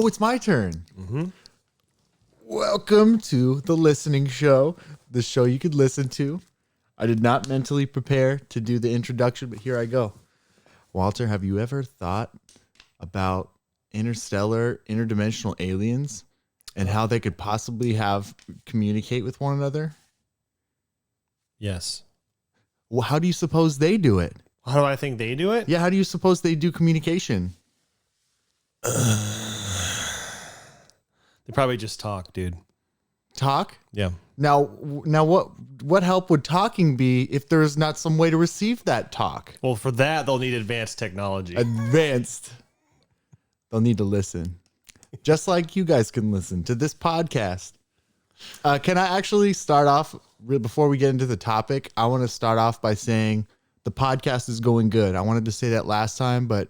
Oh, it's my turn. Mm-hmm. Welcome to the listening show, the show you could listen to. I did not mentally prepare to do the introduction, but here I go. Walter, have you ever thought about interdimensional aliens and how they could possibly communicate with one another? Yes. Well, how do you suppose they do it? How do I think they do it? Yeah, how do you suppose they do communication? They probably just talk, dude. Talk? Yeah. Now what help would talking be if there's not some way to receive that talk? Well, for that, they'll need advanced technology. Advanced. They'll need to listen. Just like you guys can listen to this podcast. Can I actually start off, before we get into the topic, I want to start off by saying the podcast is going good. I wanted to say that last time, but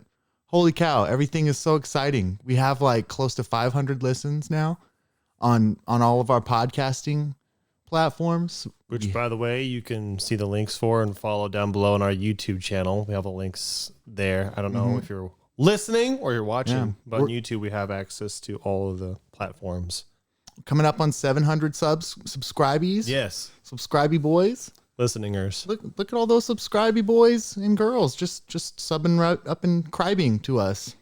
holy cow, everything is so exciting. We have like close to 500 listens now on all of our podcasting platforms. Which, by the way, you can see the links for and follow down below on our YouTube channel. We have the links there. I don't know if you're listening or you're watching, but on YouTube, we have access to all of the platforms. Coming up on 700 subscribees. Yes. Subscribey boys. Listeningers. Look at all those subscribey boys and girls just subbing right up and cribing to us.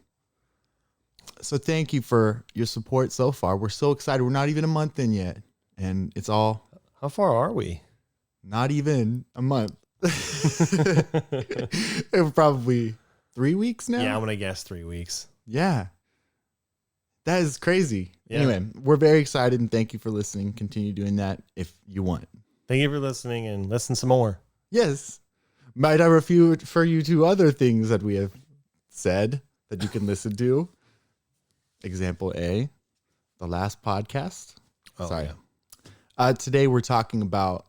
So thank you for your support so far. We're so excited. We're not even a month in yet. And it's all How far are we? not even a month. It probably 3 weeks now. Yeah, I'm going to guess 3 weeks. Yeah. That is crazy. Yeah. Anyway, we're very excited and thank you for listening. Continue doing that if you want. Thank you for listening and listen some more. Yes. Might I refer you to other things that we have said that you can listen to? Example A, the last podcast. Oh, Sorry. yeah. Today we're talking about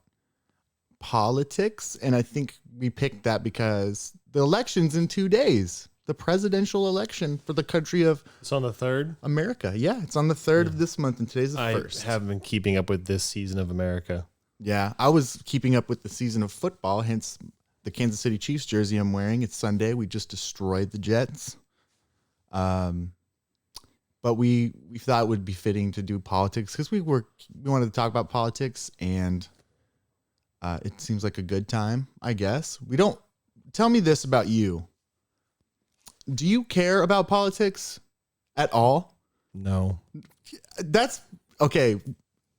politics, and I think we picked that because the election's in 2 days. The presidential election for the country of It's on the 3rd. America. Yeah, it's on the 3rd of this month, and today's the 1st. I haven't been keeping up with this season of America. Yeah, I was keeping up with the season of football, hence the Kansas City Chiefs jersey I'm wearing. It's Sunday. We just destroyed the Jets. But we thought it would be fitting to do politics because we wanted to talk about politics, and it seems like a good time, I guess. Tell me this about you. Do you care about politics at all? No. That's okay.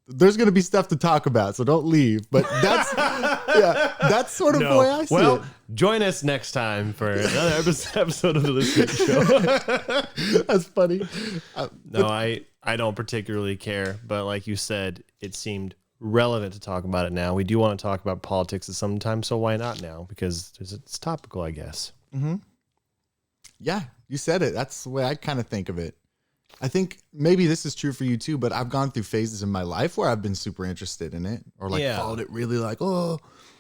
There's going to be stuff to talk about, so don't leave. But that's sort of the way I see it. Join us next time for another episode of the Listening Show. That's funny. No, I don't particularly care, but like you said, it seemed relevant to talk about it now. We do want to talk about politics at some time, so why not now? Because it's topical, I guess. Mm-hmm. Yeah, you said it. That's the way I kind of think of it. I think maybe this is true for you too, but I've gone through phases in my life where I've been super interested in it or followed it really I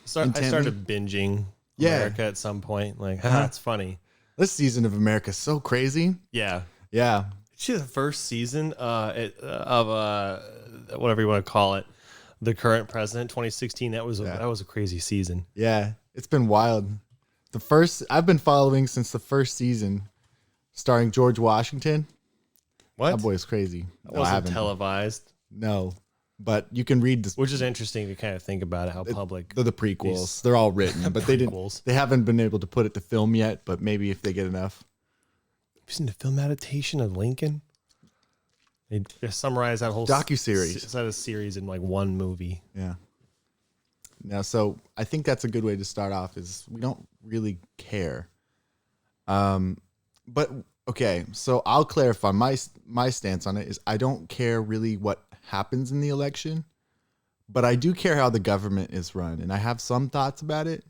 started binging America at some point. Like, that's funny. This season of America is so crazy. Yeah. Yeah. Actually, the first season of whatever you want to call it, the current president, 2016, that was a crazy season. Yeah, it's been wild. I've been following since the first season, starring George Washington. What? That boy is crazy. That wasn't televised. No, but you can read this. Which is interesting to kind of think about it, how public. They're the prequels. They're all written, but they haven't been able to put it to film yet, but maybe if they get enough. Have you seen the film adaptation of Lincoln? They summarize that whole docuseries. It's a series in like one movie. Yeah. Now, so I think that's a good way to start off is we don't really care. But okay, so I'll clarify my stance on it is I don't care really what happens in the election, but I do care how the government is run, and I have some thoughts about it.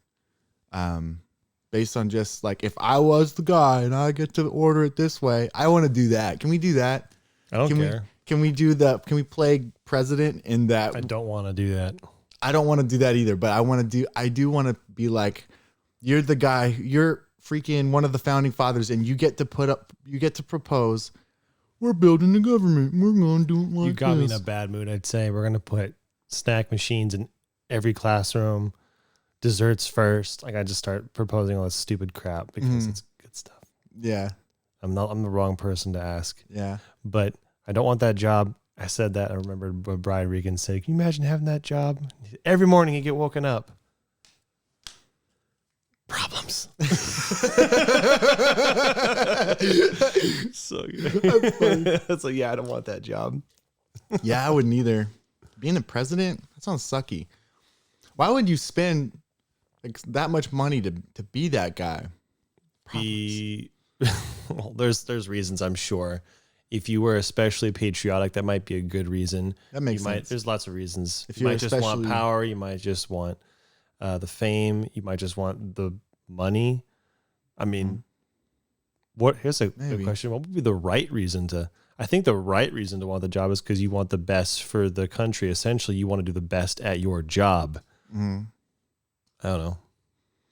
Based on just like if I was the guy and I get to order it this way, I want to do that. Can we do that? I don't care. Can we play president in that? I don't want to do that. I don't want to do that either, but I do want to be like, you're the guy, you're freaking one of the founding fathers, and you get to propose, we're building the government. We're going to do it like You got me in this. a bad mood, I'd say. We're going to put snack machines in every classroom, desserts first. Like I just start proposing all this stupid crap because it's good stuff. Yeah. I'm the wrong person to ask. Yeah. But I don't want that job. I said that. I remembered what Brian Regan said. Can you imagine having that job? Every morning he'd get woken up. Problems. So it's like, yeah, I don't want that job. Yeah, I wouldn't either. Being a president, that sounds sucky. Why would you spend like that much money to be that guy? Well, there's reasons, I'm sure. If you were especially patriotic, that might be a good reason. That makes sense. There's lots of reasons. If You might just want power. You might just want the fame. You might just want the money. I mean, here's a good question. What would be the right reason to? I think the right reason to want the job is because you want the best for the country. Essentially, you want to do the best at your job. Mm-hmm. I don't know,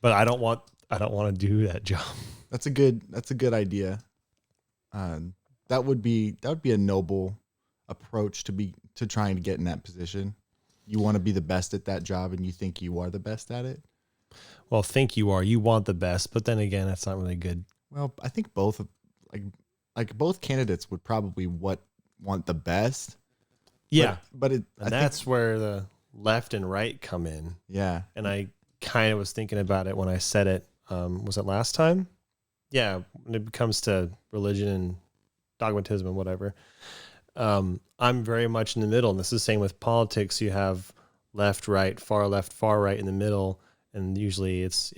but I don't want to do that job. That's a good idea. That would be a noble approach to trying to get in that position. You want to be the best at that job, and you think you are the best at it. Well, think you are. You want the best, but then again, that's not really good. Well, I think both both candidates would probably want the best. Yeah, but that's where the left and right come in. Yeah, and I kind of was thinking about it when I said it. Was it last time? Yeah, when it comes to religion and dogmatism and whatever. I'm very much in the middle, and this is the same with politics. You have left, far right in the middle, and usually it's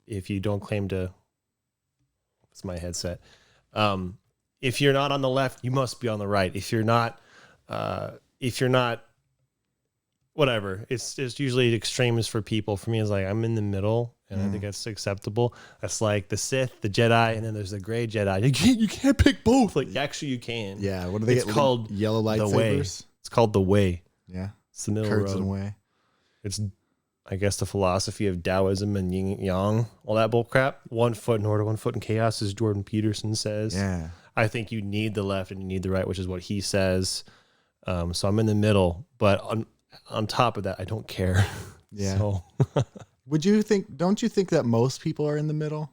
if you don't claim to. It's my headset. If you're not on the left, you must be on the right. If you're not, whatever. It's usually extremes for people. For me, it's like I'm in the middle, and I think that's acceptable. That's like the Sith, the Jedi, and then there's the gray Jedi. You can't pick both. Like actually, you can. Yeah. What do they It's called yellow lightsabers? The Way. It's called the Way. Yeah. It's the middle Kurds road. and Way. It's, I guess, the philosophy of Taoism and Yin Yang, all that bull crap. 1 foot in order, 1 foot in chaos, as Jordan Peterson says. Yeah. I think you need the left and you need the right, which is what he says. So I'm in the middle, but on top of that, I don't care. Yeah. So. Don't you think that most people are in the middle?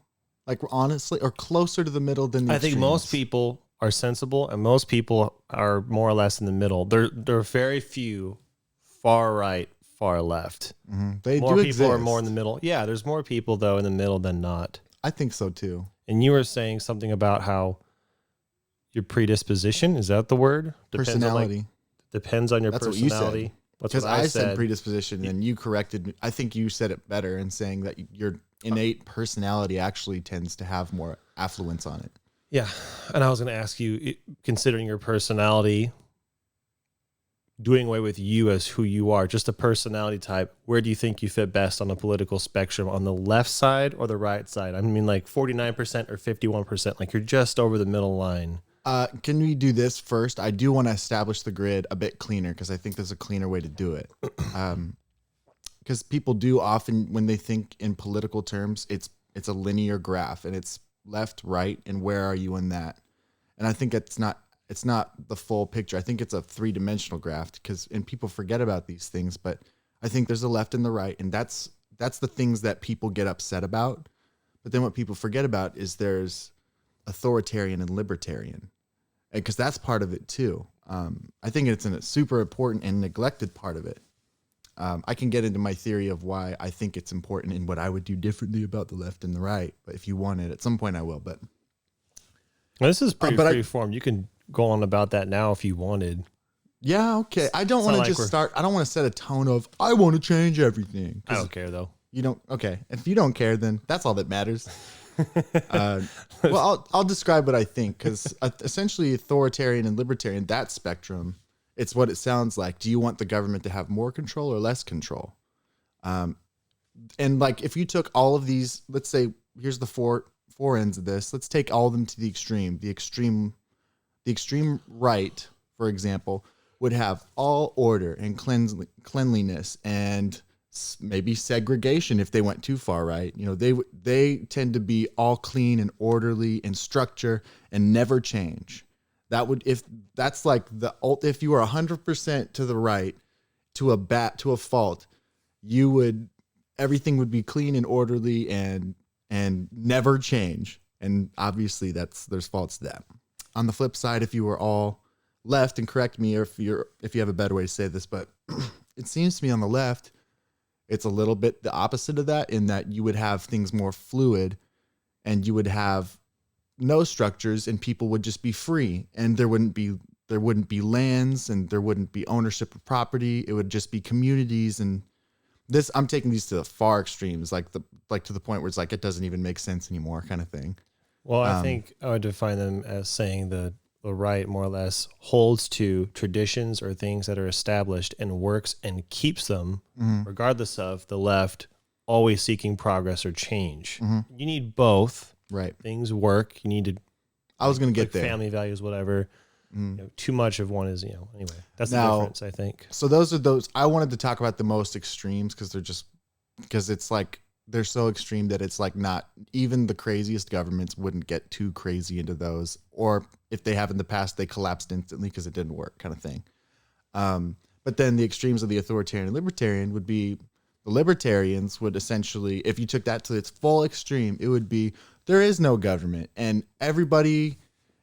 Like honestly, or closer to the middle than the extremes? I think most people are sensible and most people are more or less in the middle. There are very few far right, far left. Mm-hmm. They more do people exist. are more in the middle. Yeah, there's more people though in the middle than not. I think so too. And you were saying something about how your predisposition, is that the word? Personality. Depends on your That's personality. What you said. That's because what I said predisposition, and you corrected me. I think you said it better in saying that your innate personality actually tends to have more affluence on it. Yeah, and I was going to ask you, considering your personality, doing away with you as who you are, just a personality type, where do you think you fit best on the political spectrum, on the left side or the right side? I mean, like 49% or 51%, like you're just over the middle line. Can we do this first? I do want to establish the grid a bit cleaner because I think there's a cleaner way to do it. Because people do often, when they think in political terms, it's a linear graph and it's left, right, and where are you in that? And I think it's not the full picture. I think it's a 3-dimensional graph and people forget about these things, but I think there's a left and the right, and that's the things that people get upset about. But then what people forget about is there's authoritarian and libertarian, because that's part of it too. I think it's a super important and neglected part of it. I can get into my theory of why I think it's important and what I would do differently about the left and the right. But if you want it, at some point I will. But this is pretty free form. You can go on about that now if you wanted. Yeah, okay. I don't want to start. I don't want to set a tone of I want to change everything. I don't care though. You don't. Okay, if you don't care, then that's all that matters. Well, I'll describe what I think, because essentially authoritarian and libertarian, that spectrum, it's what it sounds like. Do you want the government to have more control or less control? And like if you took all of these, let's say here's the four ends of this. Let's take all of them to the extreme. The extreme right, for example, would have all order and cleanliness and maybe segregation if they went too far right. You know, they tend to be all clean and orderly and structure and never change. That would, if that's like if you were 100% to the right to a fault, everything would be clean and orderly and never change. And obviously there's faults to that. On the flip side, if you were all left, and correct me if you have a better way to say this, but it seems to me on the left, it's a little bit the opposite of that, in that you would have things more fluid and you would have no structures and people would just be free, and there wouldn't be lands and there wouldn't be ownership of property. It would just be communities. And this, I'm taking these to the far extremes, like to the point where it's like, it doesn't even make sense anymore kind of thing. Well, I think I would define them as saying the right more or less holds to traditions or things that are established and works and keeps them, regardless of the left always seeking progress or change. You need both. Right. Things work. You need to. I was going to get there. Family values, whatever. Too much of one is, anyway, that's the difference, I think. So those are those. I wanted to talk about the most extremes because it's like, they're so extreme that it's like not even the craziest governments wouldn't get too crazy into those, or if they have in the past, they collapsed instantly because it didn't work, kind of thing. But then the extremes of the authoritarian and libertarian would be, the libertarians would essentially, if you took that to its full extreme, it would be, there is no government and everybody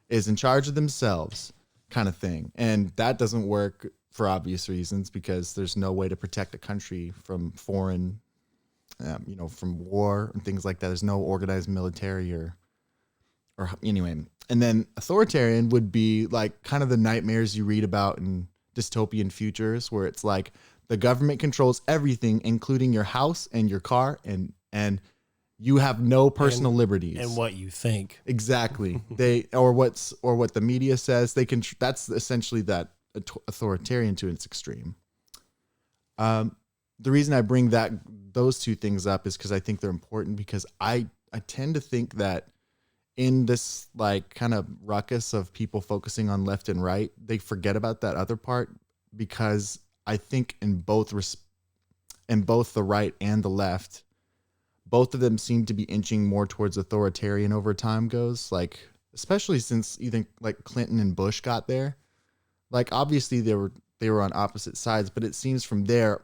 is in charge of themselves, kind of thing. And that doesn't work for obvious reasons, because there's no way to protect a country from foreign from war and things like that. There's no organized military or anyway. And then authoritarian would be like kind of the nightmares you read about in dystopian futures, where it's like the government controls everything, including your house and your car, and you have no personal liberties. And what you think. Exactly. What the media says, that's essentially that authoritarian to its extreme. The reason I bring those two things up is because I think they're important, because I tend to think that in this like kind of ruckus of people focusing on left and right, they forget about that other part, because I think in both the right and the left, both of them seem to be inching more towards authoritarian over time goes, like, especially since either like Clinton and Bush got there. Like, obviously they were on opposite sides, but it seems from there,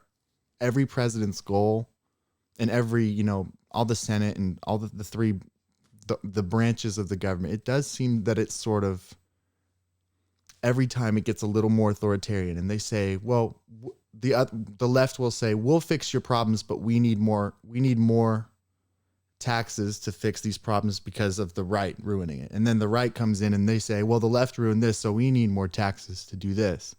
every president's goal and every, all the Senate and all the branches of the government, it does seem that it's sort of every time it gets a little more authoritarian, and they say, well, the left will say, we'll fix your problems, but we need more taxes to fix these problems because of the right ruining it. And then the right comes in and they say, well, the left ruined this, so we need more taxes to do this.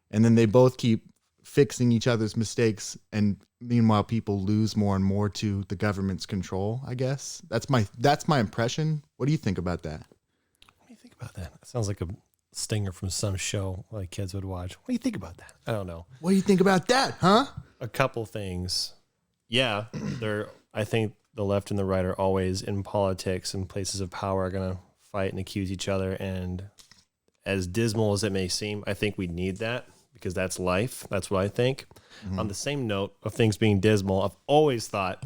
And then they both keep fixing each other's mistakes, and meanwhile people lose more and more to the government's control, I guess. That's my impression. What do you think about that? What do you think about that? That sounds like a stinger from some show like kids would watch. What do you think about that? I don't know. What do you think about that, huh? A couple things. Yeah, I think the left and the right are always in politics and places of power are going to fight and accuse each other. And as dismal as it may seem, I think we need that, because that's life. That's what I think. Mm-hmm. On the same note of things being dismal, I've always thought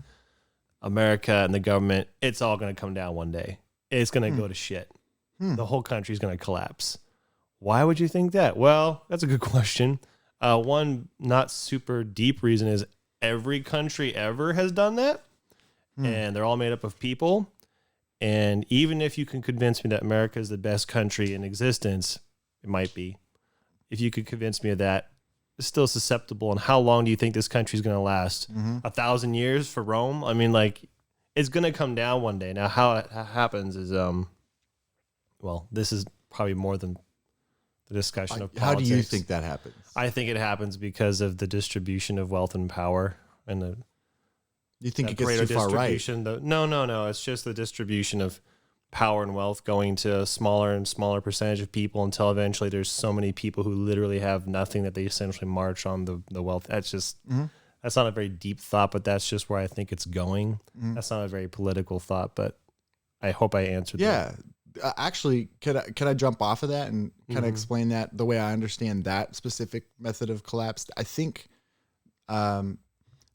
America and the government, it's all going to come down one day. It's going to go to shit. The whole country's going to collapse. Why would you think that? Well, that's a good question. One not super deep reason is every country ever has done that. And they're all made up of people. And even if you can convince me that America is the best country in existence, it might be. If you could convince me of that, it's still susceptible. And how long do you think this country is going to last? 1,000 years for Rome? I mean, like, it's going to come down one day. Now, how it happens is, well, this is probably more than the discussion of politics. How do you think that happens? I think it happens because of the distribution of wealth and power and the. You think it gets too far right? No. It's just the distribution of power and wealth going to a smaller and smaller percentage of people until eventually there's so many people who literally have nothing that they essentially march on the wealth. That's just, that's not a very deep thought, but that's just where I think it's going. That's not a very political thought, but I hope I answered that. Yeah. Actually, can I jump off of that and kind of explain that the way I understand that specific method of collapse? I think,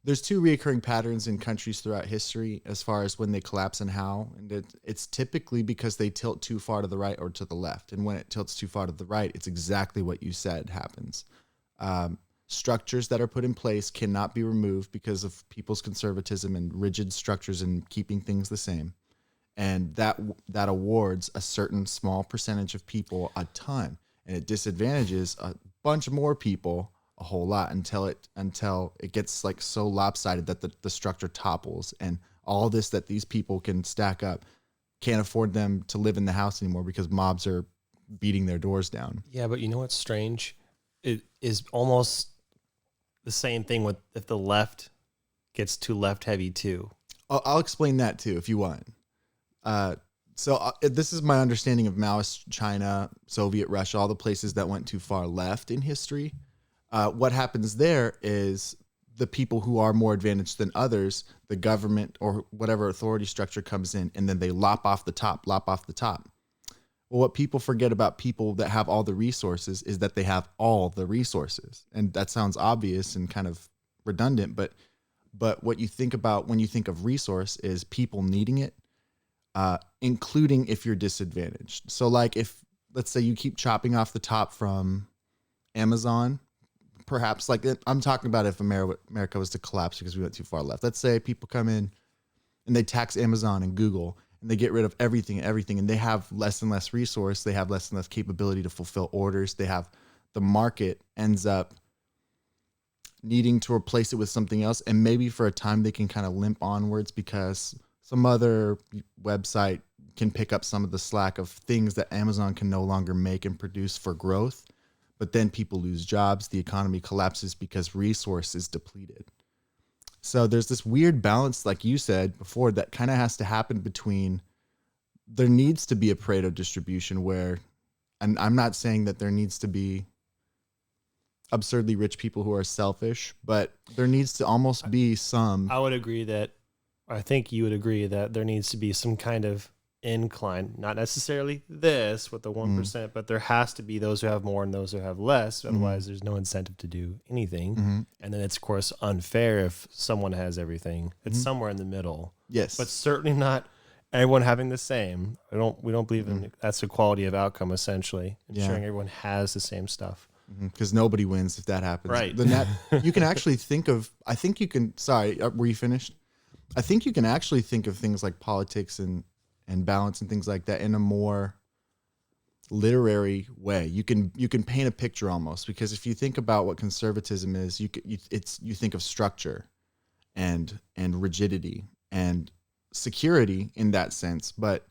there's two reoccurring patterns in countries throughout history as far as when they collapse and how. And it's typically because they tilt too far to the right or to the left. And when it tilts too far to the right, it's exactly what you said happens. Structures that are put in place cannot be removed because of people's conservatism and rigid structures and keeping things the same. and that awards a certain small percentage of people a ton, and it disadvantages a bunch more people a whole lot until it gets like so lopsided that the structure topples, and all this that these people can stack up can't afford them to live in the house anymore because mobs are beating their doors down. Yeah, but you know what's strange? It is almost the same thing with if the left gets too left heavy too. I'll explain that too if you want. This is my understanding of Maoist China, Soviet Russia, all the places that went too far left in history. What happens there is the people who are more advantaged than others, the government or whatever authority structure comes in, and then they lop off the top. Well, what people forget about people that have all the resources is that they have all the resources. And that sounds obvious and kind of redundant, but what you think about when you think of resource is people needing it, including if you're disadvantaged. So like if, let's say you keep chopping off the top from Amazon, perhaps like I'm talking about if America was to collapse because we went too far left. Let's say people come in and they tax Amazon and Google and they get rid of everything, and they have less and less resource. They have less and less capability to fulfill orders. The market ends up needing to replace it with something else. And maybe for a time they can kind of limp onwards because some other website can pick up some of the slack of things that Amazon can no longer make and produce for growth. But then people lose jobs. The economy collapses because resource is depleted. So there's this weird balance, like you said before, that kind of has to happen between, there needs to be a Pareto distribution where, and I'm not saying that there needs to be absurdly rich people who are selfish, but there needs to almost be some. I think you would agree that there needs to be some kind of incline, not necessarily this with the 1%, but there has to be those who have more and those who have less. Otherwise, there's no incentive to do anything. And then it's, of course, unfair if someone has everything. It's somewhere in the middle. Yes. But certainly not everyone having the same. We don't believe in that's equality of outcome, essentially. Ensuring everyone has the same stuff. Because nobody wins if that happens. Right. You can actually think of, sorry, were you finished? I think you can actually think of things like politics and balance and things like that in a more literary way. You can paint a picture almost, because if you think about what conservatism is, you think of structure and rigidity and security in that sense, but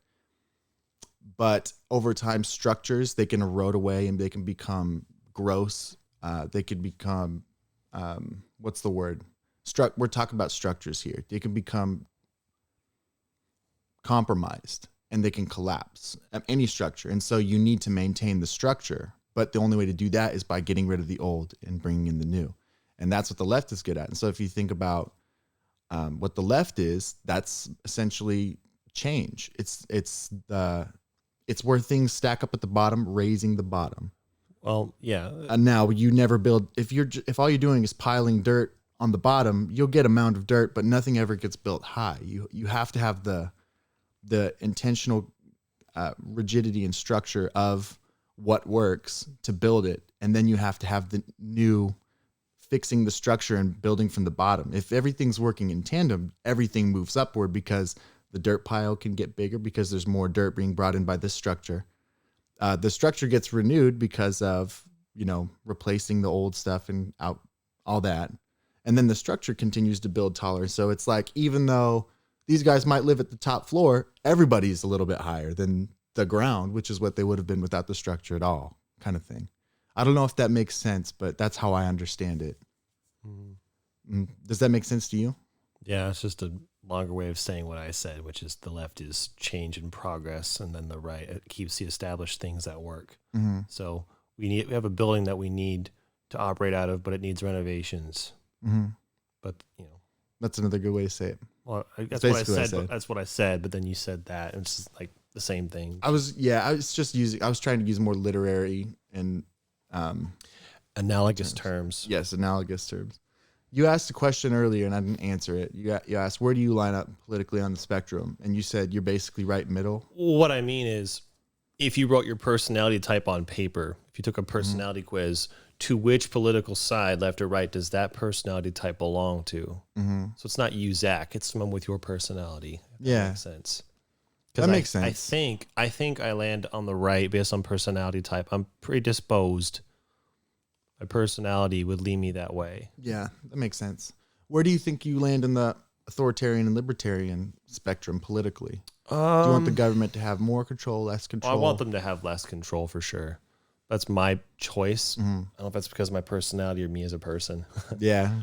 over time structures, they can erode away and they can become gross. They could become what's the word? We're talking about structures here. They can become compromised and they can collapse, any structure. And so you need to maintain the structure, but the only way to do that is by getting rid of the old and bringing in the new. And that's what the left is good at. And so if you think about what the left is, that's essentially change. It's where things stack up at the bottom, raising the bottom. Well, yeah. And now you never build, if all you're doing is piling dirt on the bottom, you'll get a mound of dirt, but nothing ever gets built high. You have to have the intentional rigidity and structure of what works to build it. And then you have to have the new fixing the structure and building from the bottom. If everything's working in tandem, everything moves upward because the dirt pile can get bigger because there's more dirt being brought in by this structure. The structure gets renewed because of, replacing the old stuff and out all that. And then the structure continues to build taller. So it's like, even though these guys might live at the top floor, everybody's a little bit higher than the ground, which is what they would have been without the structure at all, kind of thing. I don't know if that makes sense, but that's how I understand it. Does that make sense to you? Yeah, it's just a longer way of saying what I said, which is the left is change and progress, and then the right, it keeps the established things that work. So we have a building that we need to operate out of, but it needs renovations. But that's another good way to say it. Well, that's what I said. That's what I said. But then you said that, and it's just like the same thing. I was trying to use more literary and analogous terms. Yes, analogous terms. You asked a question earlier, and I didn't answer it. You asked, where do you line up politically on the spectrum? And you said you're basically right middle. What I mean is, if you wrote your personality type on paper, if you took a personality quiz, to which political side, left or right, does that personality type belong to? So it's not you, Zach. It's someone with your personality. If that makes sense. That makes sense. I think I land on the right based on personality type. I'm predisposed. My personality would lead me that way. Yeah, that makes sense. Where do you think you land in the authoritarian and libertarian spectrum politically? Do you want the government to have more control, less control? I want them to have less control for sure. That's my choice. I don't know if that's because of my personality or me as a person. Yeah.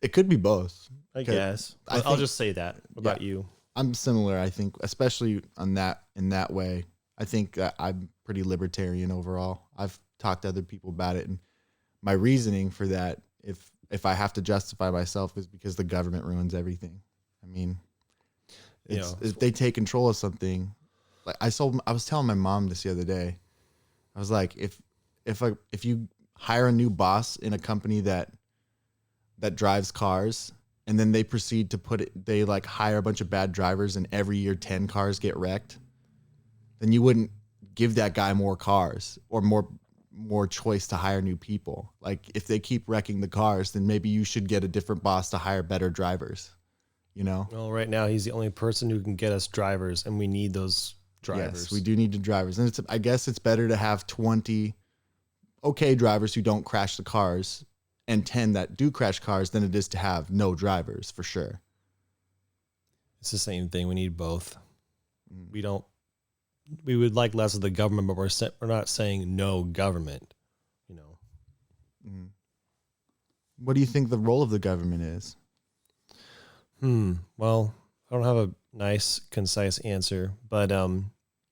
It could be both. I guess. I'll just say that. What about you? I'm similar, I think, especially in that way. I think that I'm pretty libertarian overall. I've talked to other people about it, and my reasoning for that, if I have to justify myself, is because the government ruins everything. I mean, if they take control of something, like I was telling my mom this the other day. I was like, if you hire a new boss in a company that drives cars, and then they proceed to they like hire a bunch of bad drivers, and every year 10 cars get wrecked, then you wouldn't give that guy more cars or more choice to hire new people. Like if they keep wrecking the cars, then maybe you should get a different boss to hire better drivers, you know? Well, right now he's the only person who can get us drivers, and we need those drivers. Yes, we do need the drivers. And I guess it's better to have 20 okay drivers who don't crash the cars and 10 that do crash cars than it is to have no drivers, for sure. It's the same thing. We need both. We would like less of the government, but we're not saying no government, you know. Mm-hmm. What do you think the role of the government is? Well, I don't have a nice, concise answer, but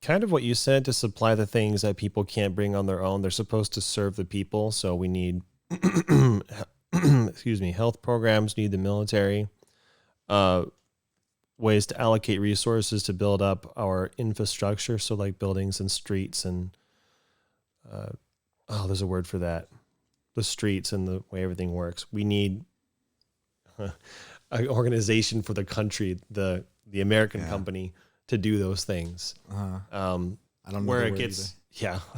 kind of what you said, to supply the things that people can't bring on their own. They're supposed to serve the people, so we need health programs, need the military, ways to allocate resources to build up our infrastructure. So like buildings and streets and, there's a word for that. The streets and the way everything works. We need an organization for the country, the American company, to do those things. I don't know where it gets,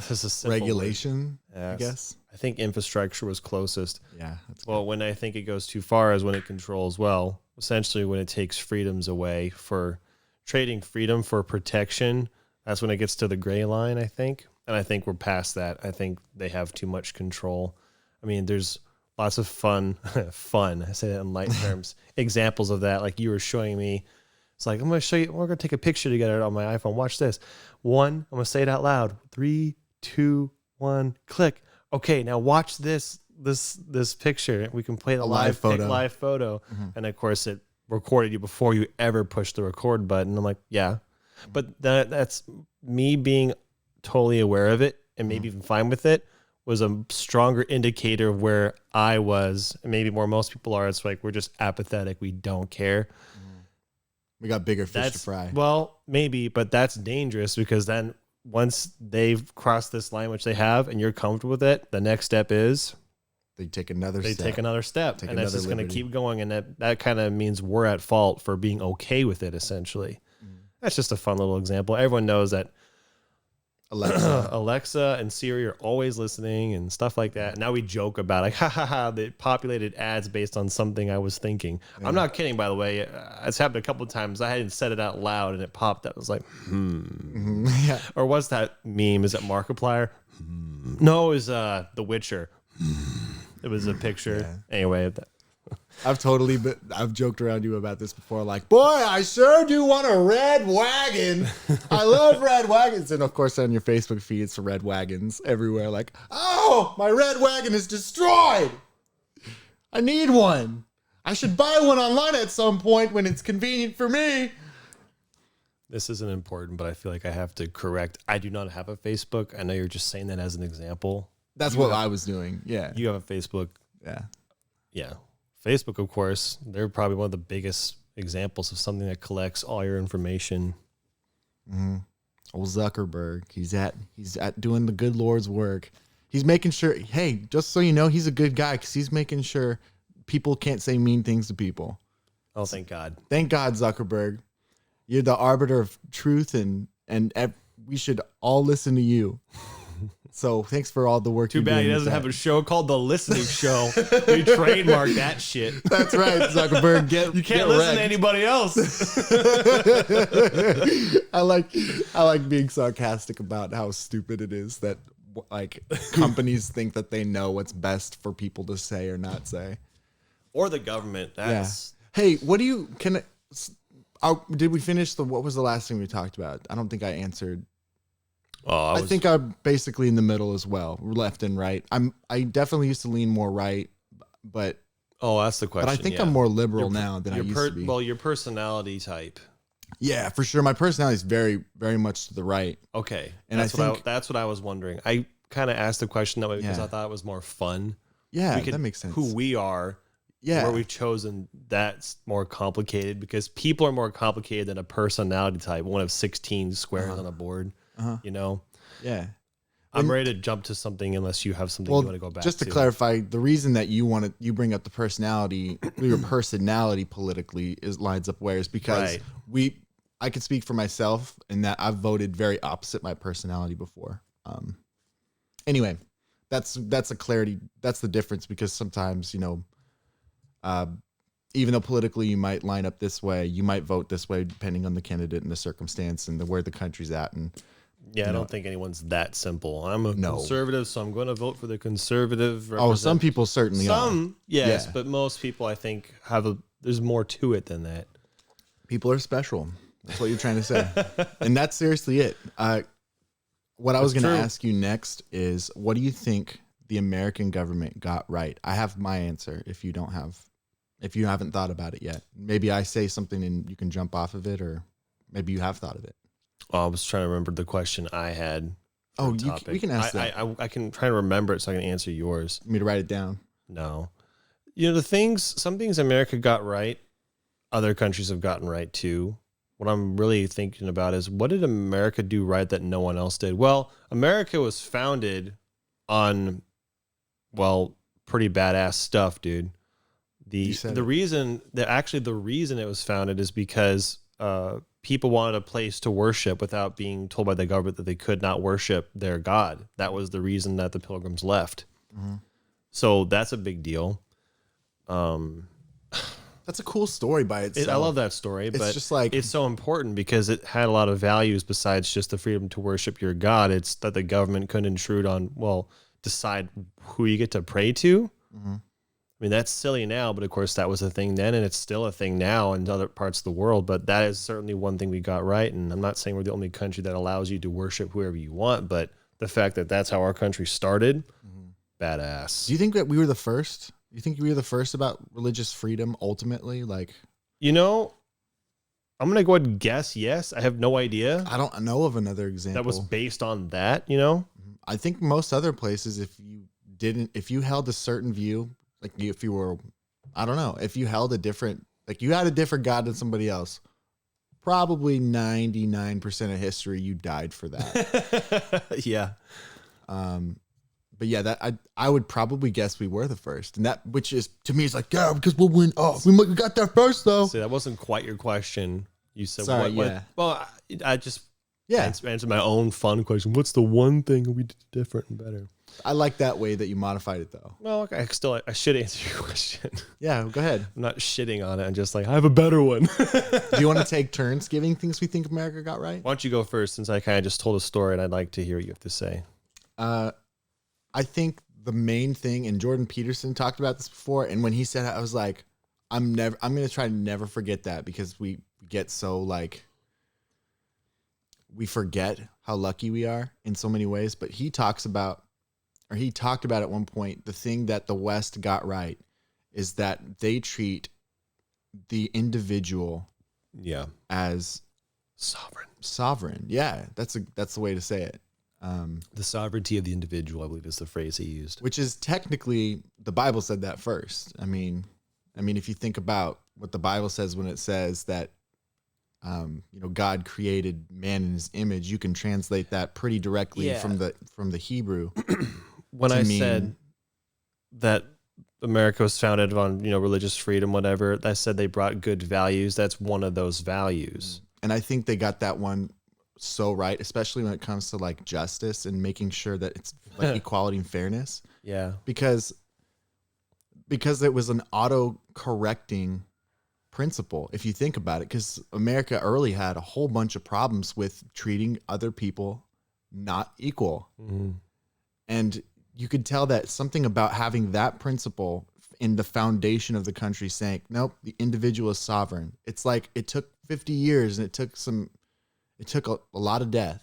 this is a regulation, yes. I guess. I think infrastructure was closest. Yeah. When I think it goes too far is when it controls, essentially when it takes freedoms away for trading freedom for protection. That's when it gets to the gray line, I think. And I think we're past that. I think they have too much control. I mean, there's lots of fun, I say that in light terms, examples of that. Like you were showing me, it's like, I'm going to show you, we're going to take a picture together on my iPhone. Watch this. 1, I'm going to say it out loud. 3, 2, 1, click. Okay, now watch this picture. We can play the live photo. Mm-hmm. And of course it recorded you before you ever pushed the record button. I'm like, yeah. But that's me being totally aware of it and maybe even fine with it was a stronger indicator of where I was, and maybe where most people are. It's like we're just apathetic. We don't care. We got bigger fish to fry. Well, maybe, but that's dangerous because then once they've crossed this line, which they have, and you're comfortable with it, the next step is they take another step. And that's just going to keep going. And that kind of means we're at fault for being okay with it, essentially. That's just a fun little example. Everyone knows that Alexa and Siri are always listening and stuff like that. Now we joke about they populated ads based on something I was thinking. Yeah. I'm not kidding, by the way. It's happened a couple of times. I hadn't said it out loud and it popped up. I was like, Yeah. Or what's that meme? Is it Markiplier? No, it was The Witcher. It was a picture. Yeah. Anyway, I've joked around you about this before. Like, boy, I sure do want a red wagon. I love red wagons. And of course, on your Facebook feed, it's red wagons everywhere. Like, oh, my red wagon is destroyed. I need one. I should buy one online at some point when it's convenient for me. This isn't important, but I feel like I have to correct. I do not have a Facebook. I know you're just saying that as an example. That's what I was doing. Yeah. You have a Facebook. Yeah. Yeah. Facebook, of course, they're probably one of the biggest examples of something that collects all your information. Mm-hmm. Old Zuckerberg, he's at doing the good Lord's work. He's making sure. Hey, just so you know, he's a good guy because he's making sure people can't say mean things to people. Oh, thank God! Thank God, Zuckerberg. You're the arbiter of truth, and we should all listen to you. So thanks for all the work. Too bad he doesn't have a show called The Listening Show. We trademarked that shit. That's right, Zuckerberg. You can't listen to anybody else. I like being sarcastic about how stupid it is that like companies think that they know what's best for people to say or not say. Or the government. That's Hey, what do you did we finish what was the last thing we talked about? I don't think I answered. Oh, I think I'm basically in the middle as well, left and right. I definitely used to lean more right, but that's the question. But I think I'm more liberal now than I used to be. Well, your personality type. Yeah, for sure. My personality is very, very much to the right. Okay, and that's what I was wondering. I kind of asked the question that way because I thought it was more fun. Yeah, that makes sense. Who we are. Yeah, where we've chosen that's more complicated because people are more complicated than a personality type. One of 16 squares on a board. You know. Yeah. I'm ready to jump to something unless you have something you want to go back to. Just to clarify, the reason that you bring up the personality, your personality politically lines up where is because I can speak for myself in that I've voted very opposite my personality before. Anyway, that's a clarity. That's the difference because sometimes, even though politically you might line up this way, you might vote this way depending on the candidate and the circumstance and where the country's at. And I don't think anyone's that simple. I'm a conservative, so I'm going to vote for the conservative. Some people certainly are. Yes, but most people I think there's more to it than that. People are special. That's what you're trying to say. And that's seriously it. What I was going to ask you next is, what do you think the American government got right? I have my answer if you haven't thought about it yet. Maybe I say something and you can jump off of it, or maybe you have thought of it. Oh, I was trying to remember the question I had. Oh, we can ask that. I can try to remember it so I can answer yours. You want me to write it down? No. Some things America got right, other countries have gotten right too. What I'm really thinking about is, what did America do right that no one else did? Well, America was founded on, pretty badass stuff, dude. The reason it was founded is because people wanted a place to worship without being told by the government that they could not worship their God. That was the reason that the Pilgrims left. Mm-hmm. So that's a big deal. That's a cool story by itself. I love that story, but just like, it's so important because it had a lot of values besides just the freedom to worship your God. It's that the government couldn't intrude on, decide who you get to pray to. Mm-hmm. I mean, that's silly now, but of course that was a thing then, and it's still a thing now in other parts of the world. But that is certainly one thing we got right. And I'm not saying we're the only country that allows you to worship whoever you want, but the fact that that's how our country started, badass. Do you think that we were the first? You think we were the first about religious freedom ultimately? Like, I'm going to go ahead and guess yes. I have no idea. I don't know of another example that was based on that, I think most other places, if you held a certain view, like if you were, I don't know, if you held you had a different God than somebody else, probably 99% of history, you died for that. Yeah. But yeah, I would probably guess we were the first, and that, which is to me, is like, yeah, because we'll win. Oh, we got there first though. See, that wasn't quite your question. You said, sorry, I just answered my own fun question. What's the one thing we did different and better? I like that way that you modified it though. Well, okay, I should answer your question. Yeah, go ahead. I'm not shitting on it. I'm just like, I have a better one. Do you want to take turns giving things we think America got right? Why don't you go first, since I kind of just told a story and I'd like to hear what you have to say. I think the main thing, and Jordan Peterson talked about this before, and when he said it, I was like, I'm going to try to never forget that, because we get so like, we forget how lucky we are in so many ways. But he talked about at one point, the thing that the West got right is that they treat the individual as sovereign. Yeah, that's the way to say it. The sovereignty of the individual, I believe, is the phrase he used. Which is technically, the Bible said that first. I mean, if you think about what the Bible says when it says that, God created man in his image, you can translate that pretty directly from the Hebrew. When I said that America was founded on, religious freedom, whatever, I said they brought good values. That's one of those values. And I think they got that one so right, especially when it comes to like justice and making sure that it's like equality and fairness. Yeah. Because it was an auto correcting principle, if you think about it, because America early had a whole bunch of problems with treating other people not equal. Mm-hmm. And you could tell that something about having that principle in the foundation of the country saying, nope, the individual is sovereign. It's like it took 50 years and it took a lot of death.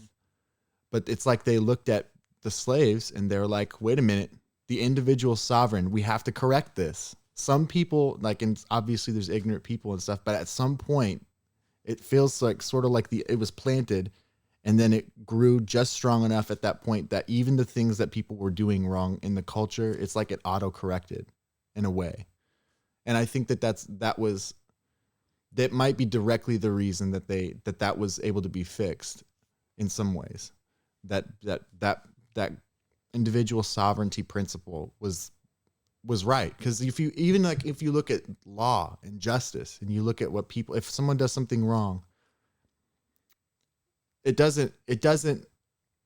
But it's like they looked at the slaves and they're like, wait a minute, the individual sovereign, we have to correct this. Some people, like, and obviously there's ignorant people and stuff, but at some point it feels like sort of like it was planted and then it grew just strong enough at that point that even the things that people were doing wrong in the culture, it's like it auto corrected in a way. And I think that might be directly the reason that was able to be fixed in some ways. That individual sovereignty principle was right, because if you look at law and justice and you look at what people, if someone does something wrong, it doesn't,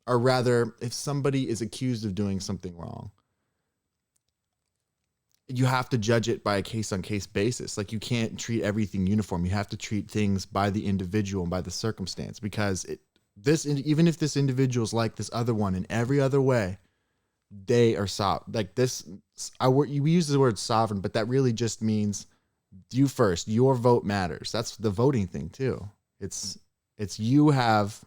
or rather, if somebody is accused of doing something wrong, you have to judge it by a case-on-case basis. Like, you can't treat everything uniform. You have to treat things by the individual and by the circumstance, because even if this individual is like this other one in every other way, they are like this. You use the word sovereign, but that really just means you first. Your vote matters. That's the voting thing too. It's you have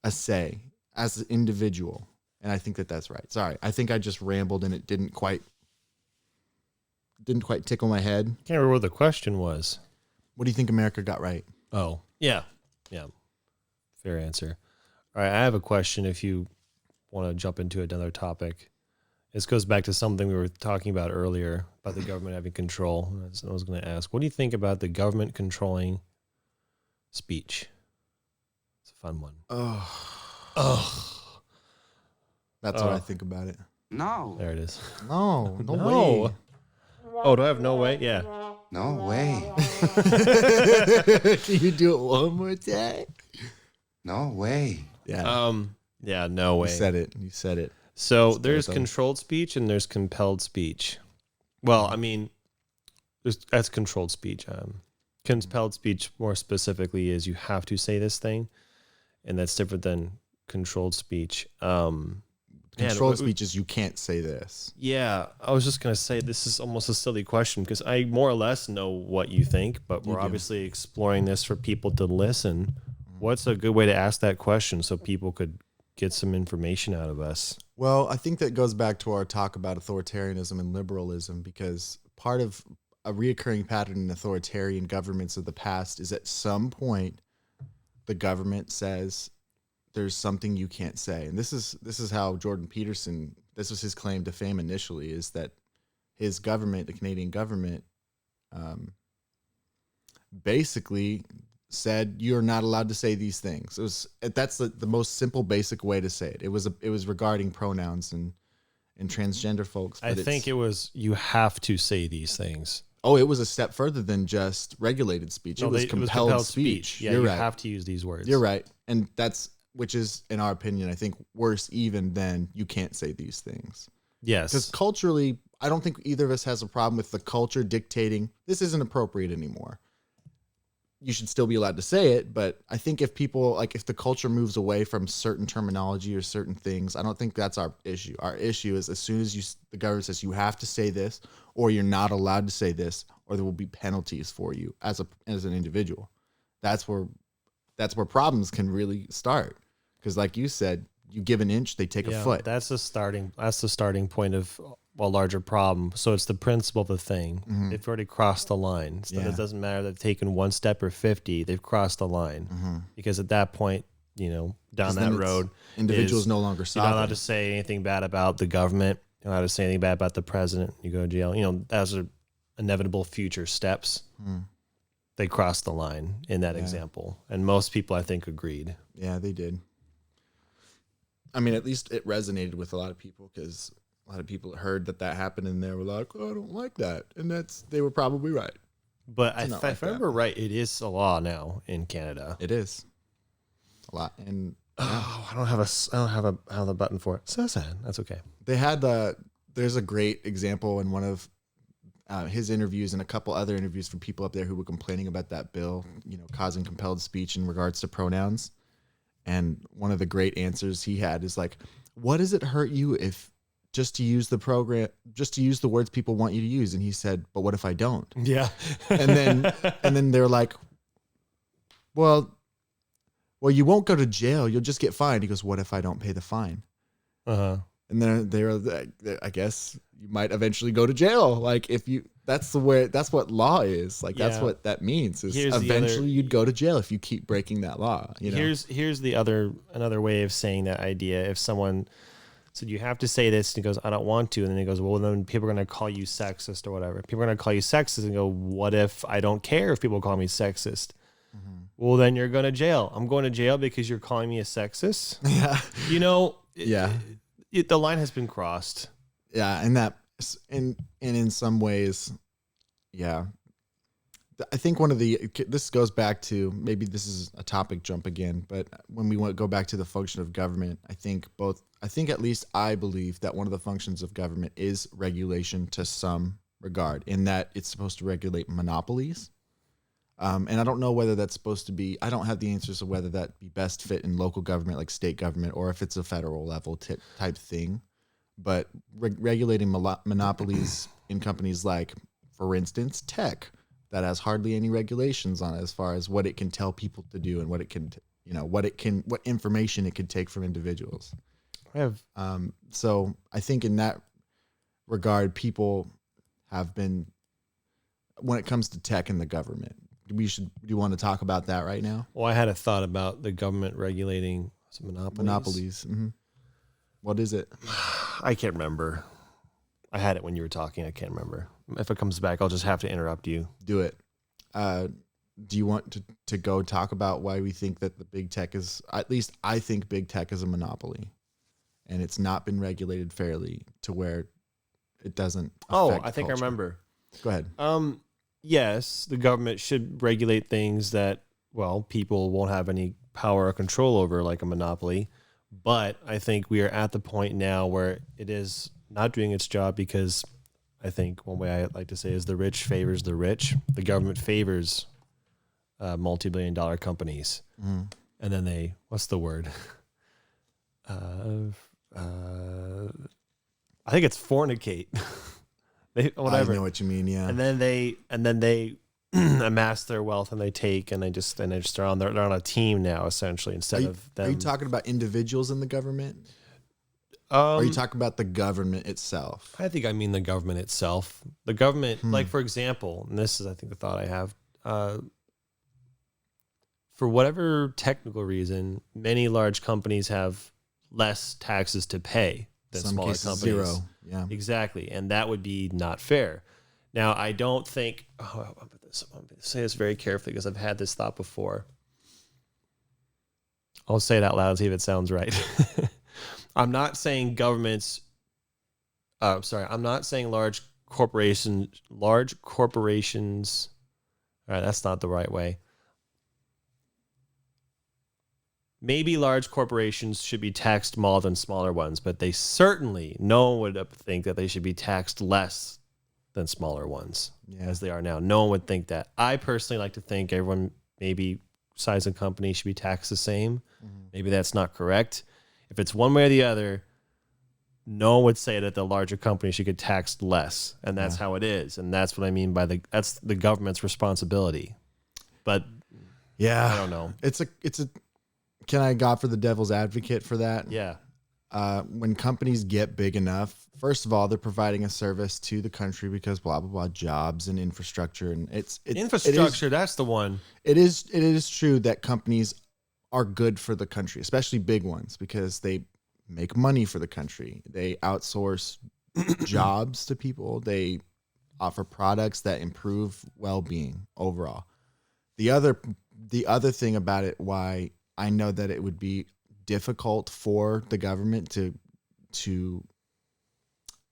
a say as an individual, and I think that's right. Sorry, I think I just rambled and it didn't quite tickle my head. Can't remember what the question was. What do you think America got right? Oh, yeah. Fair answer. All right, I have a question if you want to jump into another topic. This goes back to something we were talking about earlier about the government having control. I was going to ask, what do you think about the government controlling speech? It's a fun one. Oh. That's what I think about it. No. There it is. No No. way. Oh, do I have no way? Yeah. No way. Can you do it one more time? No way. Yeah. Yeah, no way. You said it. So there's controlled speech and there's compelled speech. Well, I mean, that's controlled speech. Compelled speech, more specifically, is you have to say this thing, and that's different than controlled speech. Controlled speech is you can't say this. Yeah, I was just gonna say this is almost a silly question because I more or less know what you think, but we're obviously exploring this for people to listen. What's a good way to ask that question so people could get some information out of us? Well, I think that goes back to our talk about authoritarianism and liberalism, because part of a reoccurring pattern in authoritarian governments of the past is at some point the government says there's something you can't say. And this is how Jordan Peterson, this was his claim to fame initially, is that his government, the Canadian government, basically said you're not allowed to say these things. That's the most simple, basic way to say it. It was regarding pronouns and transgender folks. I think it was you have to say these things. Oh, it was a step further than just regulated speech. No, it was compelled speech. Yeah, You're you right. have to use these words. You're right. And which is, in our opinion, I think worse even than you can't say these things. Yes. Because culturally, I don't think either of us has a problem with the culture dictating this isn't appropriate anymore. You should still be allowed to say it, but I think if the culture moves away from certain terminology or certain things, I don't think that's our issue. Our issue is as soon as the government says you have to say this, or you're not allowed to say this, or there will be penalties for you as an individual. That's where problems can really start. Because like you said, you give an inch, they take a foot. That's the starting point of a larger problem. So it's the principle of the thing. Mm-hmm. They've already crossed the line. So it doesn't matter that they've taken one step or 50, they've crossed the line. Mm-hmm. Because at that point, down that road, individuals no longer sovereign. You're not allowed to say anything bad about the government. You're not allowed to say anything bad about the president. You go to jail. Those are inevitable future steps. Mm. They crossed the line in that example. And most people, I think, agreed. Yeah, they did. I mean, at least it resonated with a lot of people, because a lot of people heard that happened and they were like, "Oh, I don't like that," and they were probably right. But if I remember right, it is a law now in Canada. It is. a lot. And Oh, I don't have a button for it. So sad. That's okay. they had there's a great example in one of his interviews and a couple other interviews from people up there who were complaining about that bill, causing compelled speech in regards to pronouns. And one of the great answers he had is like, what does it hurt you if just to use the words people want you to use? And he said, but what if I don't? Yeah. And then they're like, well, you won't go to jail. You'll just get fined. He goes, what if I don't pay the fine? Uh-huh. And then they're I guess you might eventually go to jail. Like that's what law is. Like that's Yeah. what that means is Here's the eventually other- you'd go to jail if you keep breaking that law. Here's another way of saying that idea. If someone said you have to say this, and he goes, I don't want to, and then he goes, well, then people are going to call you sexist or whatever. People are going to call you sexist and go, what if I don't care if people call me sexist? Mm-hmm. Well, then you're going to jail. I'm going to jail because you're calling me a sexist. Yeah. Yeah. The line has been crossed. Yeah, and in some ways, yeah. I think this goes back to, maybe this is a topic jump again, but when we want to go back to the function of government, I think at least I believe that one of the functions of government is regulation to some regard, in that it's supposed to regulate monopolies. And I don't know whether that's supposed to be, I don't have the answers of whether that be best fit in local government, like state government, or if it's a federal level type thing. But regulating monopolies in companies like, for instance, tech, that has hardly any regulations on it as far as what it can tell people to do and what it can, what information it could take from individuals. So I think in that regard, people have been, when it comes to tech and the government, do you want to talk about that right now? Well, I had a thought about the government regulating monopolies. Mm-hmm. What is it? I can't remember. I had it when you were talking. I can't remember. If it comes back, I'll just have to interrupt you. Do it. Do you want to go talk about why we think that the big tech is, at least I think big tech is a monopoly and it's not been regulated fairly to where it doesn't affect I think culture. I remember. Go ahead. Yes, the government should regulate things that, well, people won't have any power or control over, like a monopoly. But I think we are at the point now where it is not doing its job, because I think one way I like to say is the rich favors the rich. The government favors multi-billion-dollar companies. Mm-hmm. And then what's the word? I think it's fornicate. Whatever. I know what you mean. Yeah. And then they amass their wealth, and they they're on a team now, essentially, instead of them. Are you talking about individuals in the government? Or are you talking about the government itself? I think I mean the government itself. The government, like, for example, and this is, I think, the thought I have, for whatever technical reason, many large companies have less taxes to pay than Some smaller cases, companies. 0. Yeah. Exactly. And that would be not fair. Now, I don't think, I'm going to say this very carefully because I've had this thought before. I'll say it out loud and see if it sounds right. I'm not saying governments, I'm not saying large corporations, all right, that's not the right way. Maybe large corporations should be taxed more than smaller ones, but no one would think that they should be taxed less than smaller ones as they are now. No one would think that. I personally like to think everyone, maybe size of company, should be taxed the same. Mm-hmm. Maybe that's not correct. If it's one way or the other, no one would say that the larger company should get taxed less, and that's how it is. And that's what I mean by that's the government's responsibility. But yeah, I don't know. It's a. Can I go for the devil's advocate for that? Yeah. When companies get big enough, first of all, they're providing a service to the country because blah blah blah, jobs and infrastructure, and infrastructure. That's the one. It is true that companies are good for the country, especially big ones, because they make money for the country. They outsource jobs to people. They offer products that improve well-being overall. The other thing about it, why I know that it would be difficult for the government to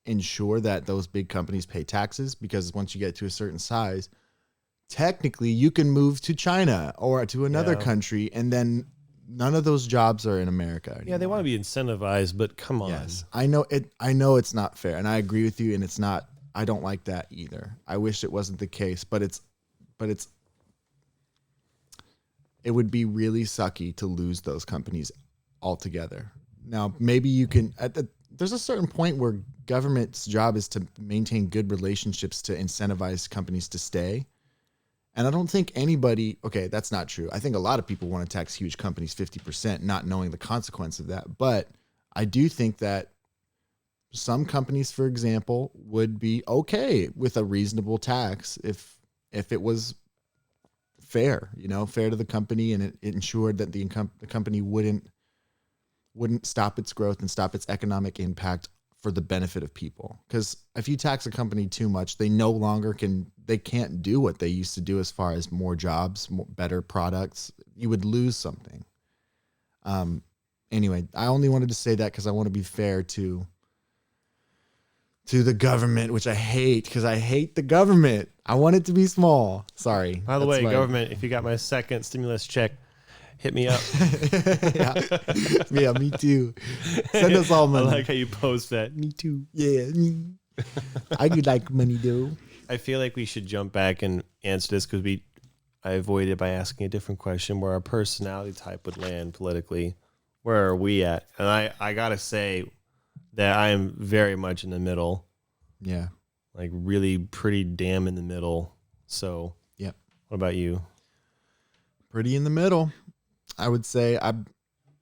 ensure that those big companies pay taxes, because once you get to a certain size, technically you can move to China or to another country and then none of those jobs are in America anymore. Yeah, they want to be incentivized, but come on. Yes, I know it. I know it's not fair, and I agree with you. And it's not. I don't like that either. I wish it wasn't the case, but it's. It would be really sucky to lose those companies altogether. Now, maybe you can. There's a certain point where government's job is to maintain good relationships to incentivize companies to stay. And I don't think anybody, okay, that's not true. I think a lot of people want to tax huge companies 50%, not knowing the consequence of that. But I do think that some companies, for example, would be okay with a reasonable tax if it was fair, fair to the company, and it ensured that the company wouldn't stop its growth and stop its economic impact for the benefit of people. Because if you tax a company too much, they no longer can't do what they used to do as far as more jobs, better products. You would lose something. Anyway, I only wanted to say that because I want to be fair to the government, which I hate because I hate the government. I want it to be small. Sorry. By the way, government, if you got my second stimulus check, hit me up. Yeah, me too. Send us all money. I like how you post that. Me too. Yeah, I would like money though. I feel like we should jump back and answer this because I avoided by asking a different question where our personality type would land politically. Where are we at? And I gotta say that I am very much in the middle. Yeah. Like really pretty damn in the middle. So, yep. What about you? Pretty in the middle. I would say I'm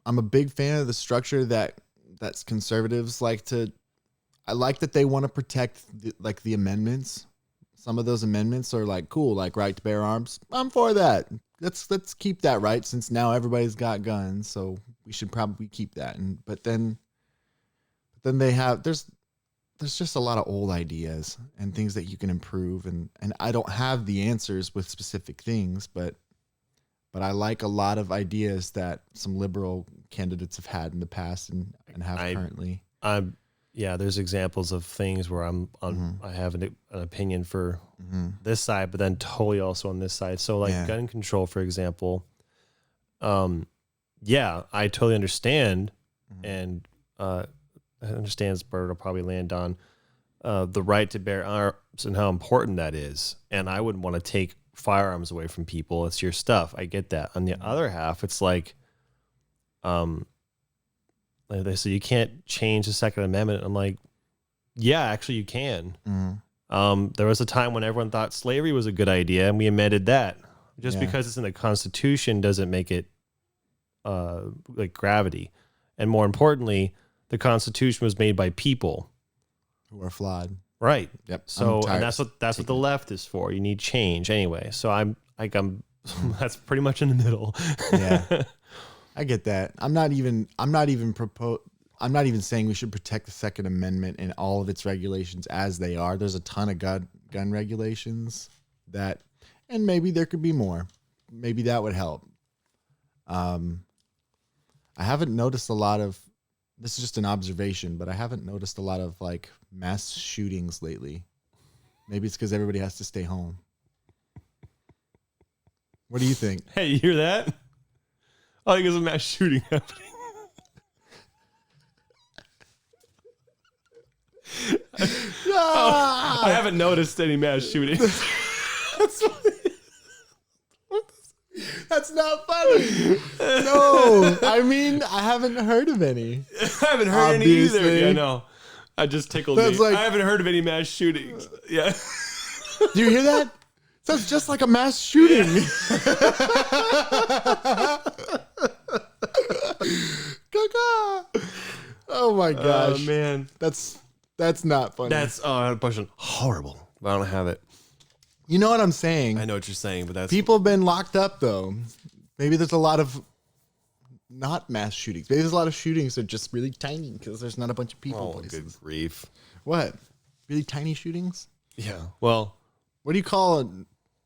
a big fan of the structure that's conservatives like to. I like that they want to protect the amendments. Some of those amendments are like cool, like right to bear arms. I'm for that. Let's keep that right, since now everybody's got guns, so we should probably keep that. But then they have there's just a lot of old ideas and things that you can improve, and I don't have the answers with specific things, but I like a lot of ideas that some liberal candidates have had in the past and have currently. Yeah, there's examples of things where I'm on. Mm-hmm. I have an opinion for this side, but then totally also on this side. So like gun control, for example. Yeah, I totally understand, and I understand Bert will probably land on the right to bear arms and how important that is. And I wouldn't want to take firearms away from people. It's your stuff. I get that. On the other half, it's like they say you can't change the Second Amendment. I'm like, yeah, actually you can. There was a time when everyone thought slavery was a good idea, and we amended that. Just because it's in the Constitution doesn't make it like gravity. And more importantly, the Constitution was made by people who are flawed. Right. Yep. So and that's what the left is for. You need change anyway. So I'm that's pretty much in the middle. Yeah. I get that. I'm not even saying we should protect the Second Amendment and all of its regulations as they are. There's a ton of gun regulations and maybe there could be more. Maybe that would help. I haven't noticed a lot of, this is just an observation, but I haven't noticed a lot of like mass shootings lately. Maybe it's because everybody has to stay home. What do you think? Hey, you hear that? I think there's a mass shooting happening. I haven't noticed any mass shootings. That's not funny. No, I mean, I haven't heard of any. I haven't heard any either. Yeah, no. I just tickled me. Like, I haven't heard of any mass shootings. Yeah. Do you hear that? Sounds just like a mass shooting. Oh my gosh. Oh man. That's not funny. That's horrible. But I don't have it. You know what I'm saying? I know what you're saying, but that's people have been locked up though. Maybe there's a lot of not mass shootings. Maybe there's a lot of shootings that are just really tiny because there's not a bunch of people. Oh, good grief. What? Really tiny shootings? Yeah. Well, what do you call it?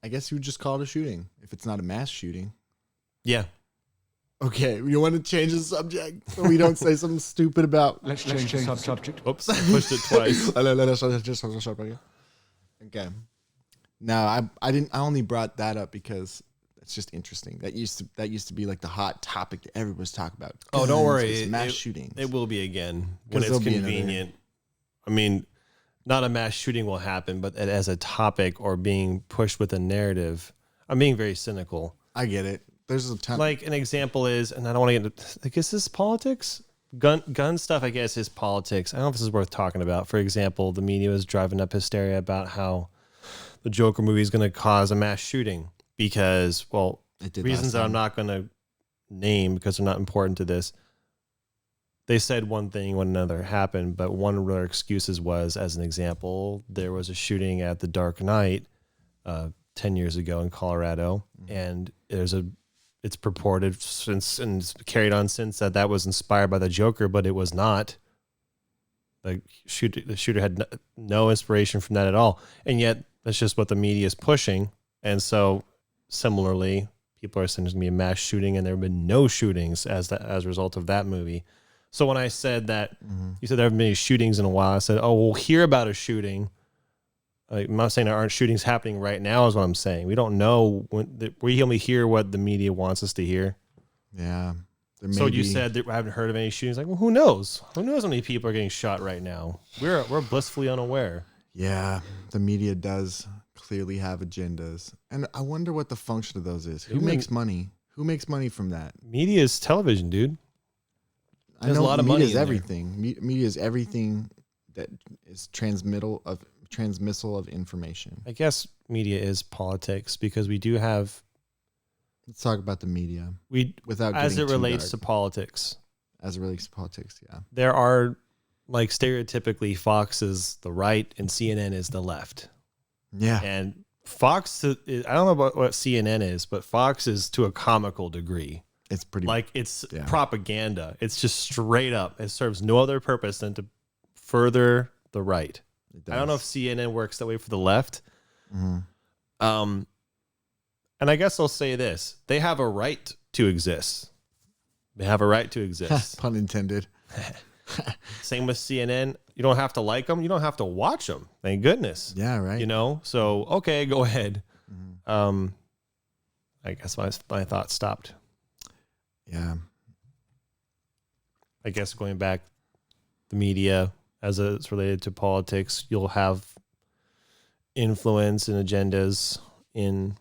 I guess you would just call it a shooting if it's not a mass shooting. Yeah. Okay, you want to change the subject so we don't say something stupid about. Let's change the subject. Oops, I pushed it twice. Okay. No, I didn't. I only brought that up because It's just interesting. That used to be like the hot topic that everybody was talking about. Oh, don't worry. It's mass shootings. It will be again when 'Cause it's there'll be convenient. I mean, not a mass shooting will happen, but as a topic or being pushed with a narrative, I'm being very cynical. I get it. There's a ton. Like an example is, and I don't want to get into, like, is this politics? Gun stuff, I guess, is politics. I don't know if this is worth talking about. For example, the media was driving up hysteria about how the Joker movie is going to cause a mass shooting because, well, It did reasons last that I'm time. not going to name because they're not important to this. They said one thing when another happened, but one of their excuses was, as an example, there was a shooting at the Dark Knight 10 years ago in Colorado, and it's purported since and it's carried on since that was inspired by the Joker, but it was not. The shooter had no inspiration from that at all, and yet that's just what the media is pushing. And so, similarly, people are saying there's gonna be a mass shooting, and there have been no shootings as a result of that movie. So when I said that, you said there haven't been any shootings in a while, I said, oh, we'll hear about a shooting. I'm not saying there aren't shootings happening right now is what I'm saying. We don't know. We only hear what the media wants us to hear. Yeah. So you said that I haven't heard of any shootings. Like, well, who knows? Who knows how many people are getting shot right now? We're blissfully unaware. Yeah, the media does clearly have agendas. And I wonder what the function of those is. Who makes money? Who makes money from that? Media is television, dude. There's a lot of money is in there. everything. Media is everything that is transmittal of information. I guess media is politics because we do have Let's talk about the media without as getting it too relates dark. to politics. As it relates to politics, yeah. There are, like, stereotypically, Fox is the right and CNN is the left. Yeah. And Fox, I don't know about what CNN is, but Fox is to a comical degree. It's pretty Like, it's propaganda. It's just straight up. It serves no other purpose than to further the right. I don't know if CNN works that way for the left. Mm-hmm. And I guess I'll say this. They have a right to exist. They have a right to exist. Pun intended. Same with CNN. You don't have to like them. You don't have to watch them. Thank goodness. Yeah, right. You know? So, okay, go ahead. I guess my thoughts stopped. Yeah. I guess going back, the media, as it's related to politics, you'll have influence and agendas in.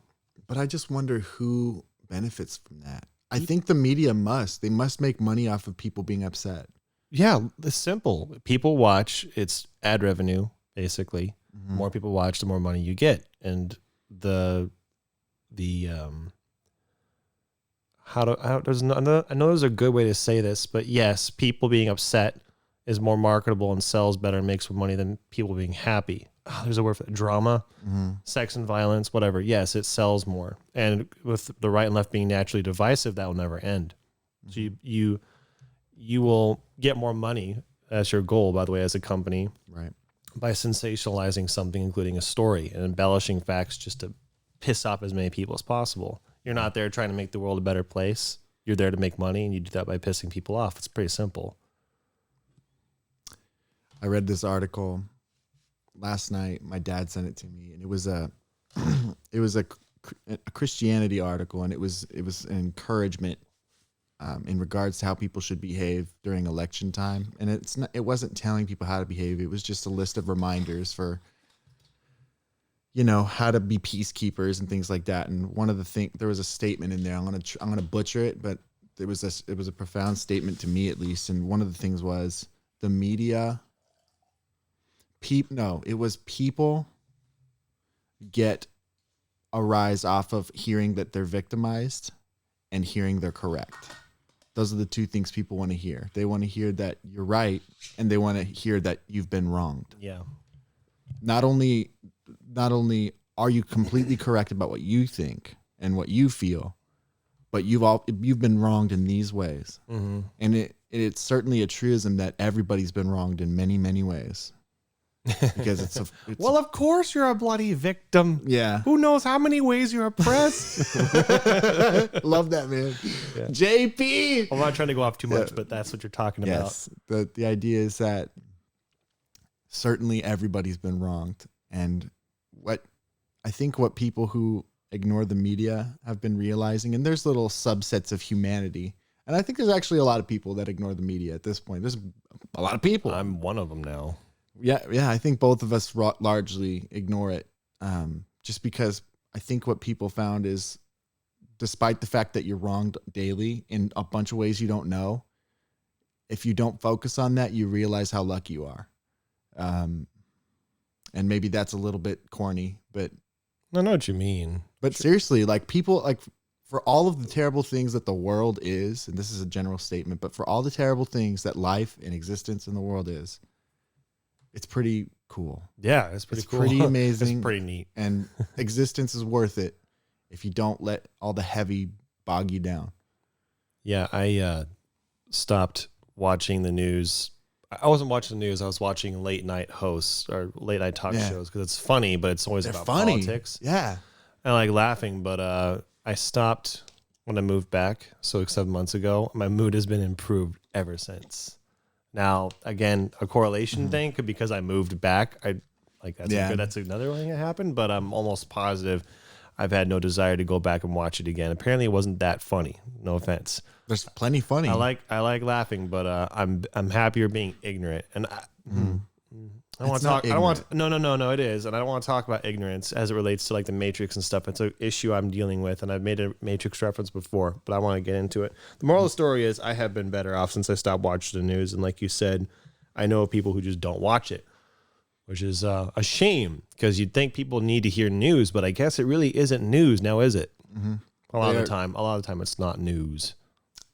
But I just wonder who benefits from that. I think the media must make money off of people being upset. Yeah, it's simple. People watch. It's ad revenue, basically. Mm-hmm. More people watch, the more money you get. And I know there's a good way to say this, but yes, people being upset is more marketable and sells better and makes more money than people being happy. There's a word for that. Drama, sex and violence, whatever. Yes, it sells more. And with the right and left being naturally divisive, that will never end. So you will get more money. That's your goal, by the way, as a company, Right. by sensationalizing something, including a story and embellishing facts just to piss off as many people as possible. You're not there trying to make the world a better place. You're there to make money, and you do that by pissing people off. It's pretty simple. I read this article last night. My dad sent it to me, and it was a Christianity article, and it was an encouragement in regards to how people should behave during election time. And it wasn't telling people how to behave. It was just a list of reminders for, how to be peacekeepers and things like that. And one of the things, there was a statement in there. I'm gonna butcher it, but it was a profound statement to me, at least. And one of the things was the media. People get a rise off of hearing that they're victimized and hearing they're correct. Those are the two things people want to hear. They want to hear that you're right, and they want to hear that you've been wronged. Yeah. Not only are you completely correct about what you think and what you feel, but you've been wronged in these ways. Mm-hmm. And it's certainly a truism that everybody's been wronged in many, many ways. Because Well, of course you're a bloody victim. Yeah. Who knows how many ways you're oppressed? Love that, man. Yeah. JP. I'm not trying to go off too much, but that's what you're talking about. Yes. The idea is that certainly everybody's been wronged. And what people who ignore the media have been realizing, and there's little subsets of humanity. And I think there's actually a lot of people that ignore the media at this point. There's a lot of people. I'm one of them now. Yeah. I think both of us largely ignore it, just because I think what people found is, despite the fact that you're wronged daily in a bunch of ways you don't know, if you don't focus on that, you realize how lucky you are. And maybe that's a little bit corny, but I know what you mean. But seriously, like people, like for all of the terrible things that the world is, and this is a general statement, but for all the terrible things that life and existence in the world is, it's pretty cool. Yeah, it's pretty cool. Pretty amazing. It's pretty neat. And existence is worth it if you don't let all the heavy bog you down. Yeah, I stopped watching the news. I wasn't watching the news. I was watching late night hosts or late night talk shows because it's funny, but it's always about politics. Yeah. I like laughing, but I stopped when I moved back. So 7 months ago, my mood has been improved ever since. Now, again, a correlation thing could because I moved back. That's another thing that happened, but I'm almost positive I've had no desire to go back and watch it again. Apparently, it wasn't that funny. No offense. There's plenty funny. I like laughing, but I'm happier being ignorant. And I don't want to talk. I don't want. No. It is, and I don't want to talk about ignorance as it relates to like the Matrix and stuff. It's an issue I'm dealing with, and I've made a Matrix reference before, but I want to get into it. The moral of the story is I have been better off since I stopped watching the news, and like you said, I know people who just don't watch it, which is a shame because you'd think people need to hear news, but I guess it really isn't news now, is it? Mm-hmm. A lot of the time, it's not news.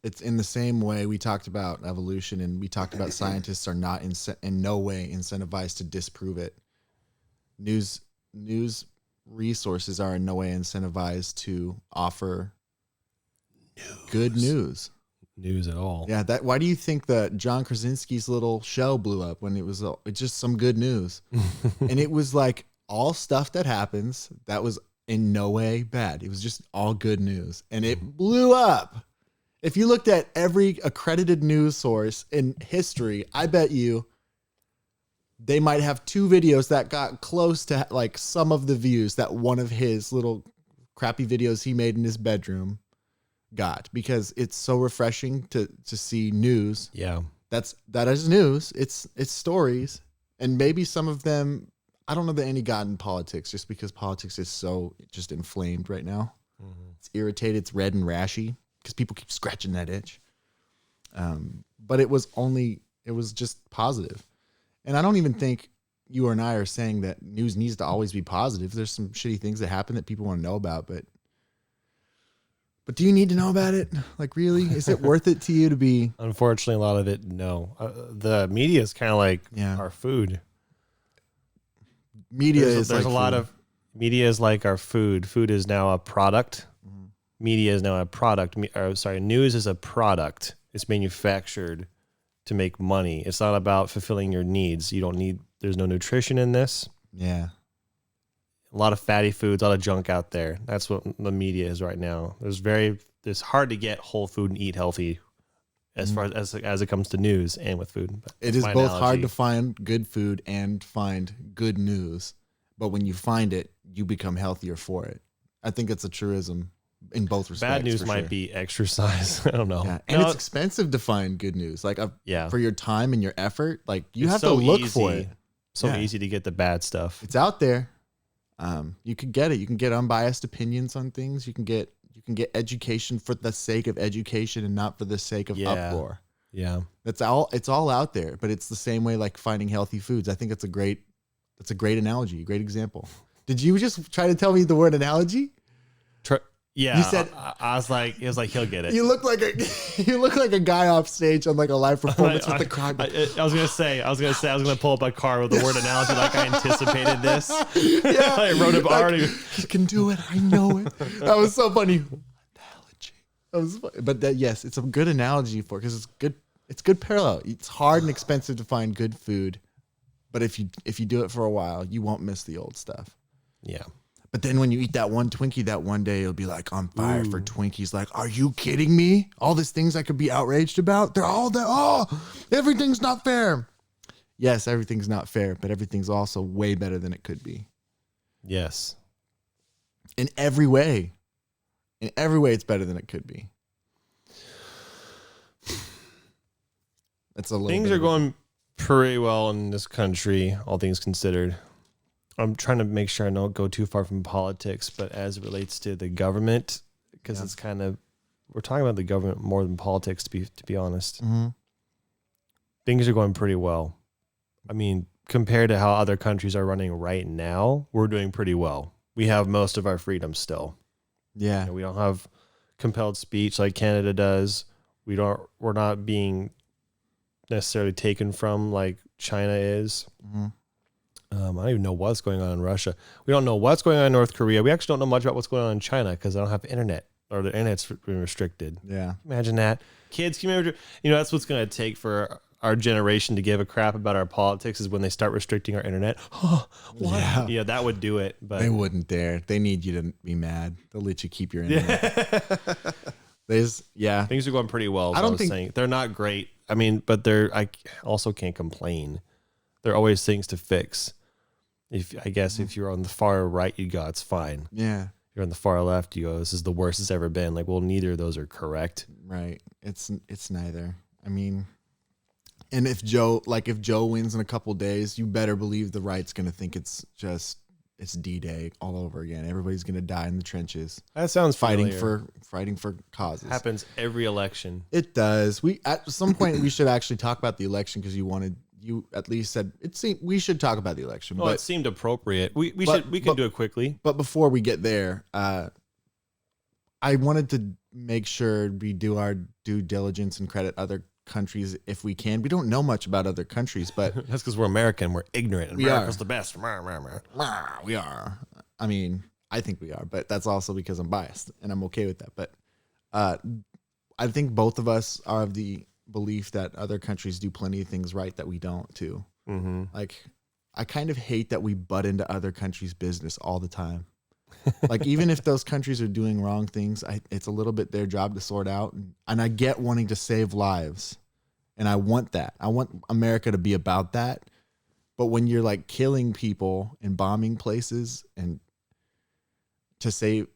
It's in the same way we talked about evolution, and we talked about scientists are not in no way incentivized to disprove it. News resources are in no way incentivized to offer good news. News at all. Yeah. Why do you think that John Krasinski's little show blew up when it's just some good news? And it was like all stuff that happens that was in no way bad. It was just all good news, and it blew up. If you looked at every accredited news source in history, I bet you they might have 2 videos that got close to like some of the views that one of his little crappy videos he made in his bedroom got, because it's so refreshing to see news. Yeah. That is news. It's stories. And maybe some of them, I don't know that any got in politics, just because politics is so just inflamed right now. Mm-hmm. It's irritated. It's red and rashy because people keep scratching that itch. But it was just positive. And I don't even think you and I are saying that news needs to always be positive. There's some shitty things that happen that people want to know about, but do you need to know about it? Like, really? Is it worth it to you to be? Unfortunately, a lot of it, no. The media is kind of like our food. Media Media is like our food. Food is now a product. Mm-hmm. Media is now a product. News is a product. It's manufactured to make money. It's not about fulfilling your needs. There's no nutrition in this. Yeah. A lot of fatty foods, a lot of junk out there. That's what the media is right now. It's hard to get whole food and eat healthy as far as it comes to news and with food. But it is both hard to find good food and find good news. But when you find it, you become healthier for it. I think it's a truism in both respects. Bad news might be exercise. I don't know. Yeah. And it's expensive to find good news. Like for your time and your effort, like you have to look for it. So easy to get the bad stuff. It's out there. You can get it. You can get unbiased opinions on things. You can get education for the sake of education and not for the sake of uproar. Yeah. It's all out there, but it's the same way like finding healthy foods. I think that's a great analogy, a great example. Did you just try to tell me the word analogy? Yeah. You said I was like, he'll get it. You look like a guy off stage on like a live performance with the crowd. I was gonna pull up a card with the word analogy like I anticipated this. Yeah. I wrote it already. You can do it. I know it. That was so funny. Analogy. That was funny. But yes, it's a good analogy for it because it's good. It's good parallel. It's hard and expensive to find good food, but if you do it for a while, you won't miss the old stuff. Yeah. But then when you eat that one Twinkie that one day, you'll be like on fire for Twinkies. Like, are you kidding me? All these things I could be outraged about, they're all there. Oh, everything's not fair. Yes, everything's not fair, but everything's also way better than it could be. Yes. In every way. In every way, it's better than it could be. It's a little Things bit are of a- going pretty well in this country, all things considered. I'm trying to make sure I don't go too far from politics, but as it relates to the government, because it's kind of, we're talking about the government more than politics, to be honest. Mm-hmm. Things are going pretty well. I mean, compared to how other countries are running right now, we're doing pretty well. We have most of our freedom still. Yeah. You know, we don't have compelled speech like Canada does. We're not being necessarily taken from like China is. Mm-hmm. I don't even know what's going on in Russia. We don't know what's going on in North Korea. We actually don't know much about what's going on in China because I don't have internet, or the internet's been restricted. Yeah. Imagine that. Kids, can you imagine? You know, that's what's going to take for our generation to give a crap about our politics is when they start restricting our internet. What? Yeah, that would do it. But They wouldn't dare. They need you to be mad. They'll let you keep your internet. Yeah. Things are going pretty well. I don't think saying. They're not great. I mean, but I also can't complain. There are always things to fix. If you're on the far right, you go, it's fine. Yeah. If you're on the far left, you go, this is the worst it's ever been. Like, well, neither of those are correct. Right. It's neither. I mean, and if Joe wins in a couple days, you better believe the right's going to think it's D-Day all over again. Everybody's going to die in the trenches. That sounds fighting familiar. for causes. Happens every election. It does. We at some point we should actually talk about the election because you at least said we should talk about the election. Well, it seemed appropriate. We can do it quickly. But before we get there, I wanted to make sure we do our due diligence and credit other countries if we can. We don't know much about other countries, but That's because we're American. We're ignorant. And We America's are. the best. we are. I mean, I think we are, but that's also because I'm biased and I'm okay with that. But I think both of us are of the belief that other countries do plenty of things right that we don't too. Mm-hmm. Like, I kind of hate that we butt into other countries' business all the time. Like, even if those countries are doing wrong things, it's a little bit their job to sort out. And I get wanting to save lives. And I want that. I want America to be about that. But when you're like killing people and bombing places and to save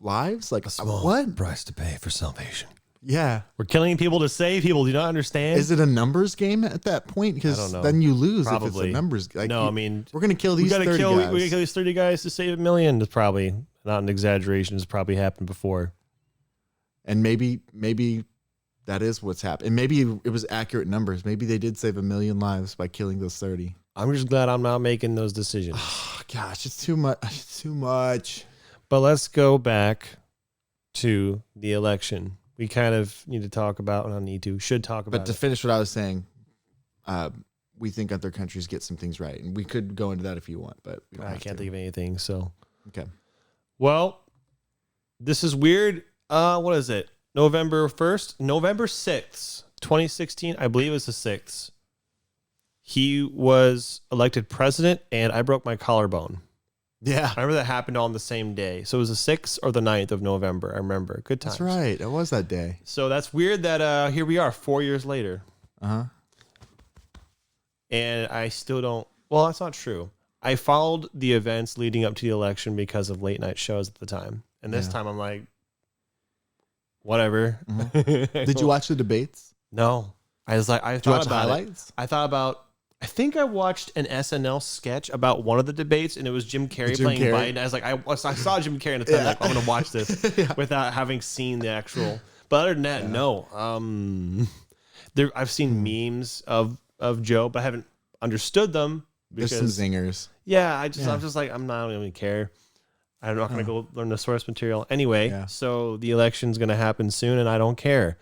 lives, like what? price to pay for salvation. Yeah. We're killing people to save people. Do you not understand? Is it a numbers game at that point? I Because don't know. then you lose if it's Probably. a numbers. Like, No, I mean, we're gonna kill we these gotta 30 kill. guys. We gotta kill these 30 guys to save 1 million. It's probably not an exaggeration. It's probably happened before. And maybe that is what's happened. And maybe it was accurate numbers. Maybe they did save 1 million lives by killing those 30. I'm just glad I'm not making those decisions. Oh, gosh, it's too much. It's too much. But let's go back to the election. We kind of need to talk about, should talk about But to finish what I was saying, we think other countries get some things right. And we could go into that if you want, but we don't I have can't to. think of anything. So, Okay. well, this is weird. What is it? November 1st? November 6th, 2016. I believe it was the 6th. He was elected president, and I broke my collarbone. Yeah. I remember that happened on the same day. So it was the 6th or the 9th of November. I remember. Good times. That's right. It was that day. So that's weird that here we are 4 years later. Uh-huh. And I still don't. Well, that's not true. I followed the events leading up to the election because of late night shows at the time. And this Yeah. time I'm like, whatever. Did you watch the debates? No. I was like, I Did you thought watch about it. highlights? I think I watched an SNL sketch about one of the debates, and it was Jim Carrey Jim playing Carrey. Biden. I was like, I saw Jim Carrey, and I thought, like, I'm gonna watch this without having seen the actual. But other than that, no. I've seen memes of Joe, but I haven't understood them There's because some zingers. yeah, I'm just like I don't even care. I'm not gonna go learn the source material anyway. Yeah. So the election's gonna happen soon, and I don't care.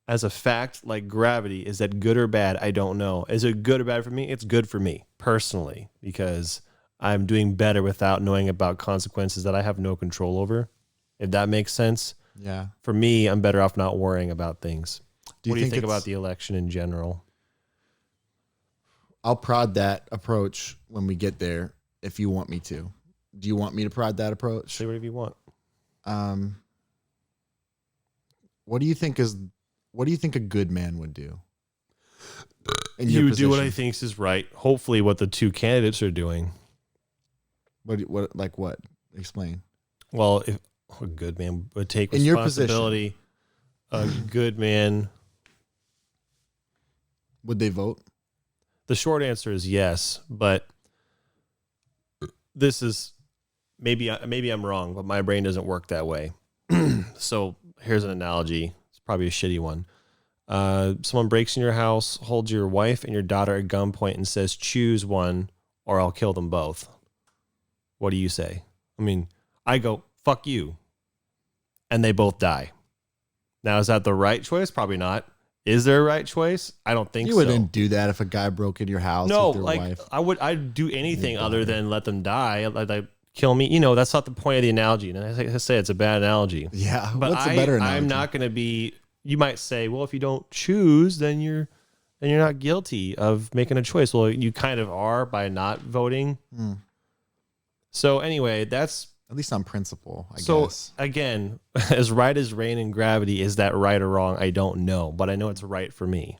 As a fact, like gravity, is that good or bad? I don't know. Is it good or bad for me? It's good for me personally because I'm doing better without knowing about consequences that I have no control over. If that makes sense. Yeah. For me, I'm better off not worrying about things. What do you think it's- about the election in general? I'll prod that approach when we get there if you want me to. Do you want me to prod that approach? Say whatever you want. What do you think a good man would do? in your You do what I position? think is right. Hopefully, what the two candidates are doing. What like what? Explain. Well, if a good man would take In your position. responsibility, a good man. Would they vote? The short answer is yes, but this is maybe I'm wrong, but my brain doesn't work that way. So here's an analogy. It's probably a shitty one. Someone breaks in your house, holds your wife and your daughter at gunpoint, and says, "Choose one, or I'll kill them both." What do you say? I mean, I go, "Fuck you," and they both die. Now, is that the right choice? Probably not. Is there a right choice? I don't think You so. wouldn't do that if a guy broke in your house No, with your like wife. I'd do anything other than let them die. Like kill me. You know, that's not the point of the analogy. And I say it's a bad analogy. Yeah. But What's a better analogy? I'm not going to be. You might say, well, if you don't choose, then you're not guilty of making a choice. Well, you kind of are by not voting. So anyway, that's At least on principle, I so guess. again, as right as rain and gravity. Is that right or wrong? I don't know, but I know it's right for me.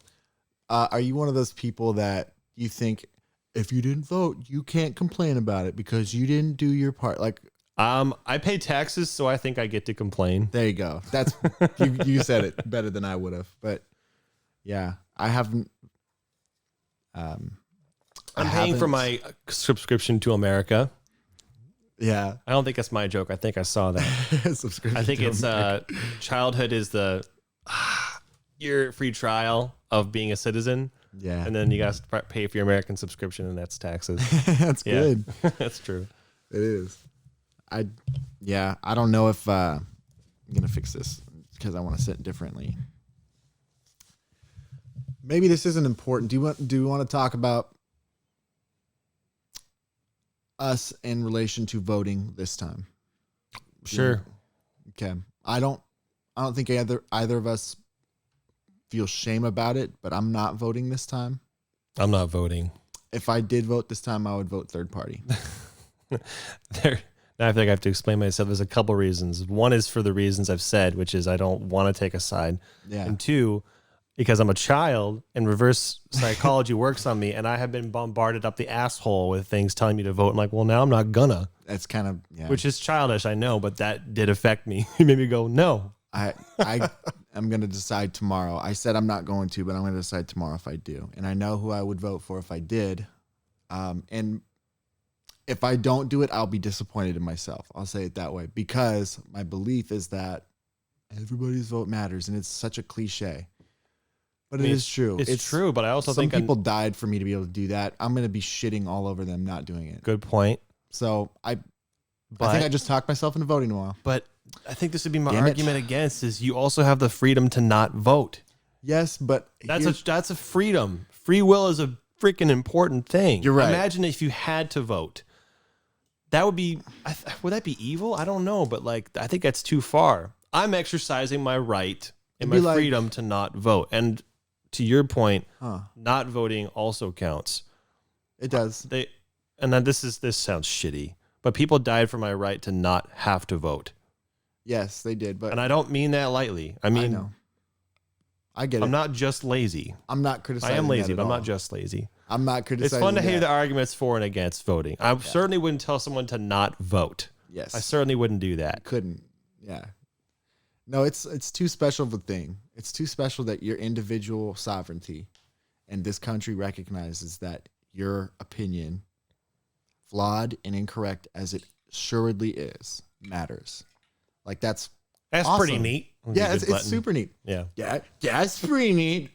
Are you one of those people that you think if you didn't vote, you can't complain about it because you didn't do your part? Like, I pay taxes, so I think I get to complain. there you go. That's you said it better than I would have. But yeah, I haven't. I'm paying for my subscription to America. Yeah. I don't think that's my joke. I think I saw that. Subscription. I think to it's America. childhood is the your free trial of being a citizen, Yeah. and then you guys pay for your American subscription, and that's taxes. That's Yeah. good. That's true. It is. I don't know if I'm gonna fix this because I want to sit differently. Maybe this isn't important. Do you want to talk about us in relation to voting this time? Sure. Okay. I don't think either of us feel shame about it, but I'm not voting this time. I'm not voting. If I did vote this time, I would vote third party. Now I feel like I have to explain myself. There's a couple reasons. One is for the reasons I've said, which is I don't want to take a side. Yeah. And two, because I'm a child and reverse psychology works on me, and I have been bombarded up the asshole with things telling me to vote. I'm like, well, now I'm not gonna, That's kind of which is childish, I know, but that did affect me. It made me go, no. I am going to decide tomorrow. I said I'm not going to, but I'm going to decide tomorrow if I do. And I know who I would vote for if I did. And if I don't do it, I'll be disappointed in myself. I'll say it that way because my belief is that everybody's vote matters. And it's such a cliche, but it is true. It's true, but I also some think people died for me to be able to do that. I'm going to be shitting all over them not doing it. good point. So I But think I just talked myself into voting tomorrow. but I think this would be my Damn it. argument against is you also have the freedom to not vote. Yes, but That's a freedom. Free will is a freaking important thing. You're right. Imagine if you had to vote. That would be, would that be evil? I don't know, but like, I think that's too far. I'm exercising my right and my It'd be like- freedom to not vote. And to your point, Huh. not voting also counts. It does. And then this sounds shitty, but people died for my right to not have to vote. Yes, they did. But And I don't mean that lightly. I I mean, know. I get it. I'm not just lazy. I'm not I criticizing. am lazy, that at but I'm all. not just lazy. I'm not It's criticizing. fun to hear the that. arguments for and against voting. I certainly wouldn't tell someone to not vote. Yes, I certainly wouldn't do that. couldn't. Yeah. No, it's too special of a thing. It's too special that your individual sovereignty, and this country recognizes that your opinion, flawed and incorrect as it assuredly is, matters. Like that's That's awesome. pretty neat. Yeah, Good it's button. super neat. Yeah. Yeah, it's pretty neat.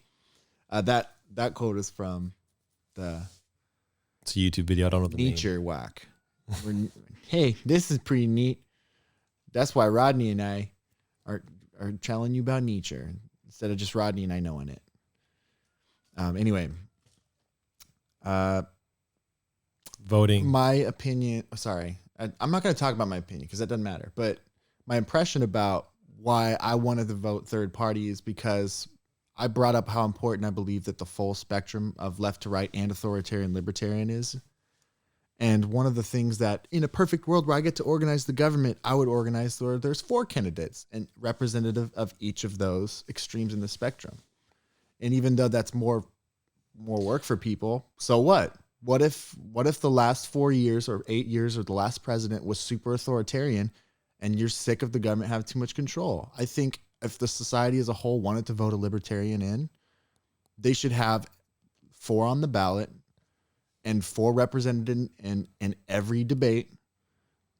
That quote is from the It's a YouTube video. I don't know the name. Nature Whack. Hey, this is pretty neat. That's why Rodney and I are telling you about nature instead of just Rodney and I knowing it. Anyway, Voting. my opinion. Sorry, I'm not going to talk about my opinion because that doesn't matter. But my impression about why I wanted to vote third party is because I brought up how important I believe that the full spectrum of left to right and authoritarian libertarian is. And one of the things that in a perfect world where I get to organize the government, I would organize where there's 4 candidates and representative of each of those extremes in the spectrum. And even though that's more more work for people. So what? What if the last 4 years or 8 years or the last president was super authoritarian and you're sick of the government having too much control? I think if the society as a whole wanted to vote a libertarian in, they should have 4 on the ballot and 4 represented in every debate.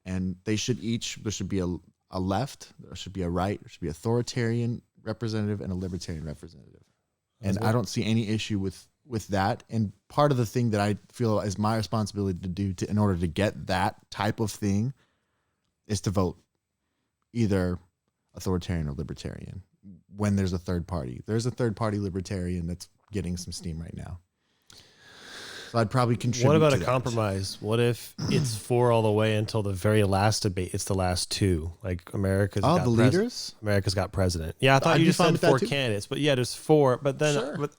And there should be a left, there should be a right, there should be an authoritarian representative and a libertarian representative. And I don't see any issue with that. And part of the thing that I feel is my responsibility to do in order to get that type of thing is to vote either authoritarian or libertarian when there's a third party. There's a third party libertarian that's getting some steam right now. So I'd probably contribute. What about to a that. compromise? What if it's 4 all the way until the very last debate? It's the last 2. Like America's got the leaders? America's got president. Yeah, I thought I'd you be just fine said with that 4 too. candidates, but yeah, there's 4. But then, Sure.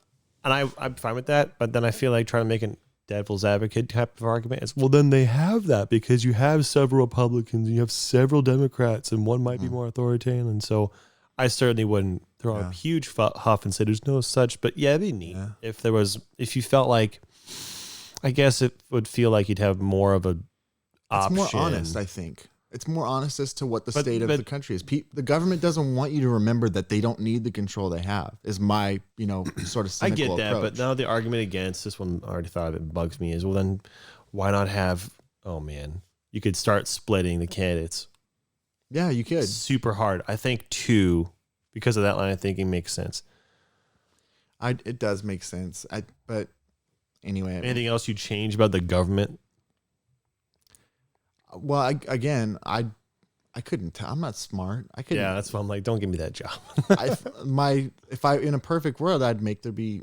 I'm fine with that. But then I feel like trying to make a devil's advocate type of argument is, well, then they have that because you have several Republicans and you have several Democrats, and one might be more authoritarian. And so I certainly wouldn't throw a huge huff and say there's no such. But yeah, it'd be neat if you felt like. I guess it would feel like you'd have more of a option. It's more honest, I think. It's more honest as to what the state of the country is. The government doesn't want you to remember that they don't need the control they have, is my, sort of I cynical get that, approach. but now the argument against this one, I already thought of it, bugs me, is, well, then why not have, you could start splitting the candidates. Yeah, you could. Super hard. I think 2, because of that line of thinking, makes sense. It does make sense. But anyway. Anything else you change about the government? Well, I couldn't tell. I'm not smart. I couldn't. Yeah, that's why I'm like, don't give me that job. If I in a perfect world, I'd make there be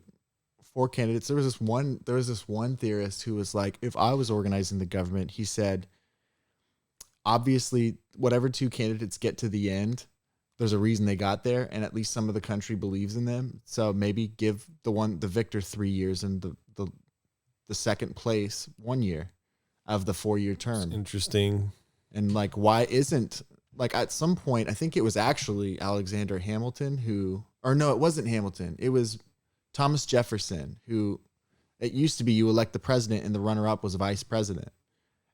4 candidates. There was this one theorist who was like, if I was organizing the government, he said, obviously, whatever 2 candidates get to the end, there's a reason they got there, and at least some of the country believes in them. So maybe give the victor 3 years and the second place 1 year of the 4-year term. Interesting. And why isn't at some point, I think it was actually Alexander Hamilton it wasn't Hamilton. It was Thomas Jefferson, who it used to be you elect the president and the runner-up was a vice president.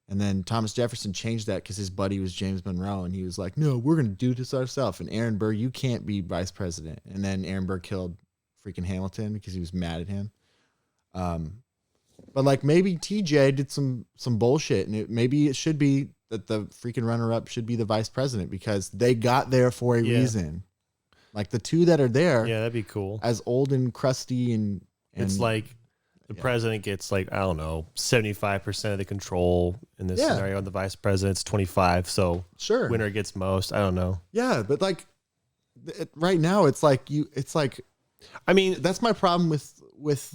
And then Thomas Jefferson changed that because his buddy was James Monroe. And he was like, no, we're going to do this ourselves. And Aaron Burr, you can't be vice president. And then Aaron Burr killed freaking Hamilton because he was mad at him. But maybe TJ did some bullshit, and maybe it should be that the freaking runner-up should be the vice president because they got there for a reason. The 2 that are there, that'd be cool. as old and crusty and it's like the president gets 75% of the control in this scenario, and the vice president's 25. So sure, winner gets most. I don't know. Yeah, but right now it's I mean, that's my problem with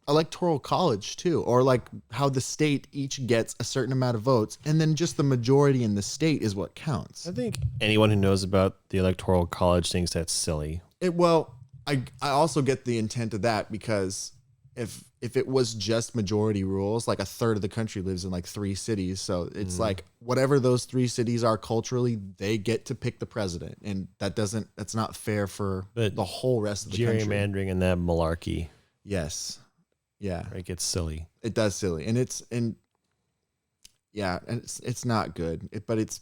electoral college too, or how the state each gets a certain amount of votes, and then just the majority in the state is what counts. I think anyone who knows about the electoral college thinks that's silly. I also get the intent of that because if it was just majority rules, a third of the country lives in 3 cities, so it's whatever those 3 cities are culturally, they get to pick the president, and that's not fair for the whole rest of the country. Gerrymandering and that malarkey. Yes. Yeah. It gets silly. It does silly. And it's not good. But it's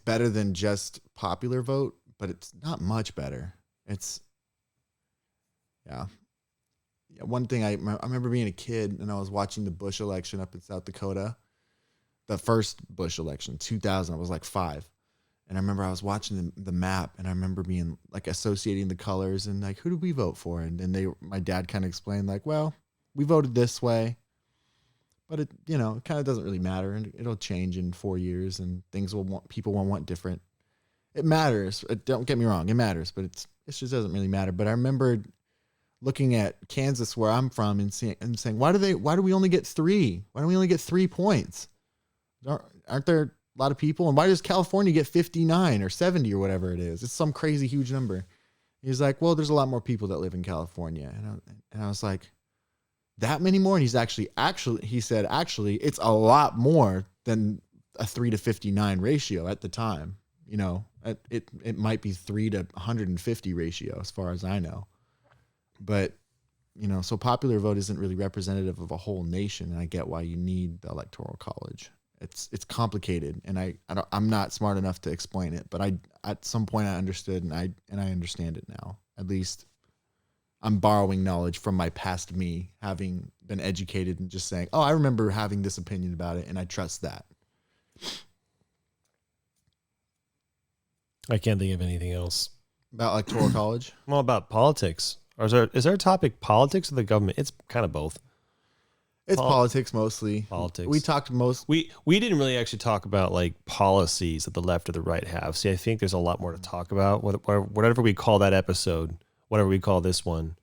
better than just popular vote, but it's not much better. One thing I remember being a kid and I was watching the Bush election up in South Dakota, the first Bush election, 2000. I was 5. And I remember I was watching the map, and I remember being associating the colors and who did we vote for? And then my dad kind of explained well, we voted this way, but it kind of doesn't really matter, and it'll change in 4 years, and people will want different. It matters. Don't get me wrong, it matters, but it just doesn't really matter. But I remember looking at Kansas, where I'm from, and saying, why do we only get 3? Why do we only get 3 points? Aren't there a lot of people? And why does California get 59 or 70 or whatever it is? It's some crazy huge number. He's like, well, there's a lot more people that live in California, and I was like, that many more? And he said, it's a lot more than a 3 to 59 ratio at the time. It might be 3 to 150 ratio as far as I know. But so popular vote isn't really representative of a whole nation, and I get why you need the electoral college. It's complicated, and I'm not smart enough to explain it, but at some point I understood, and I understand it now. At least I'm borrowing knowledge from my past me, having been educated and just saying, oh, I remember having this opinion about it, and I trust that. I can't think of anything else. About electoral college? Well, about politics. Or is there a topic politics or the government? It's kind of both. It's politics mostly. Politics. We talked We didn't really actually talk about like policies that the left or the right have. See, I think there's a lot more to talk about. Whatever we call that episode, whatever we call this one.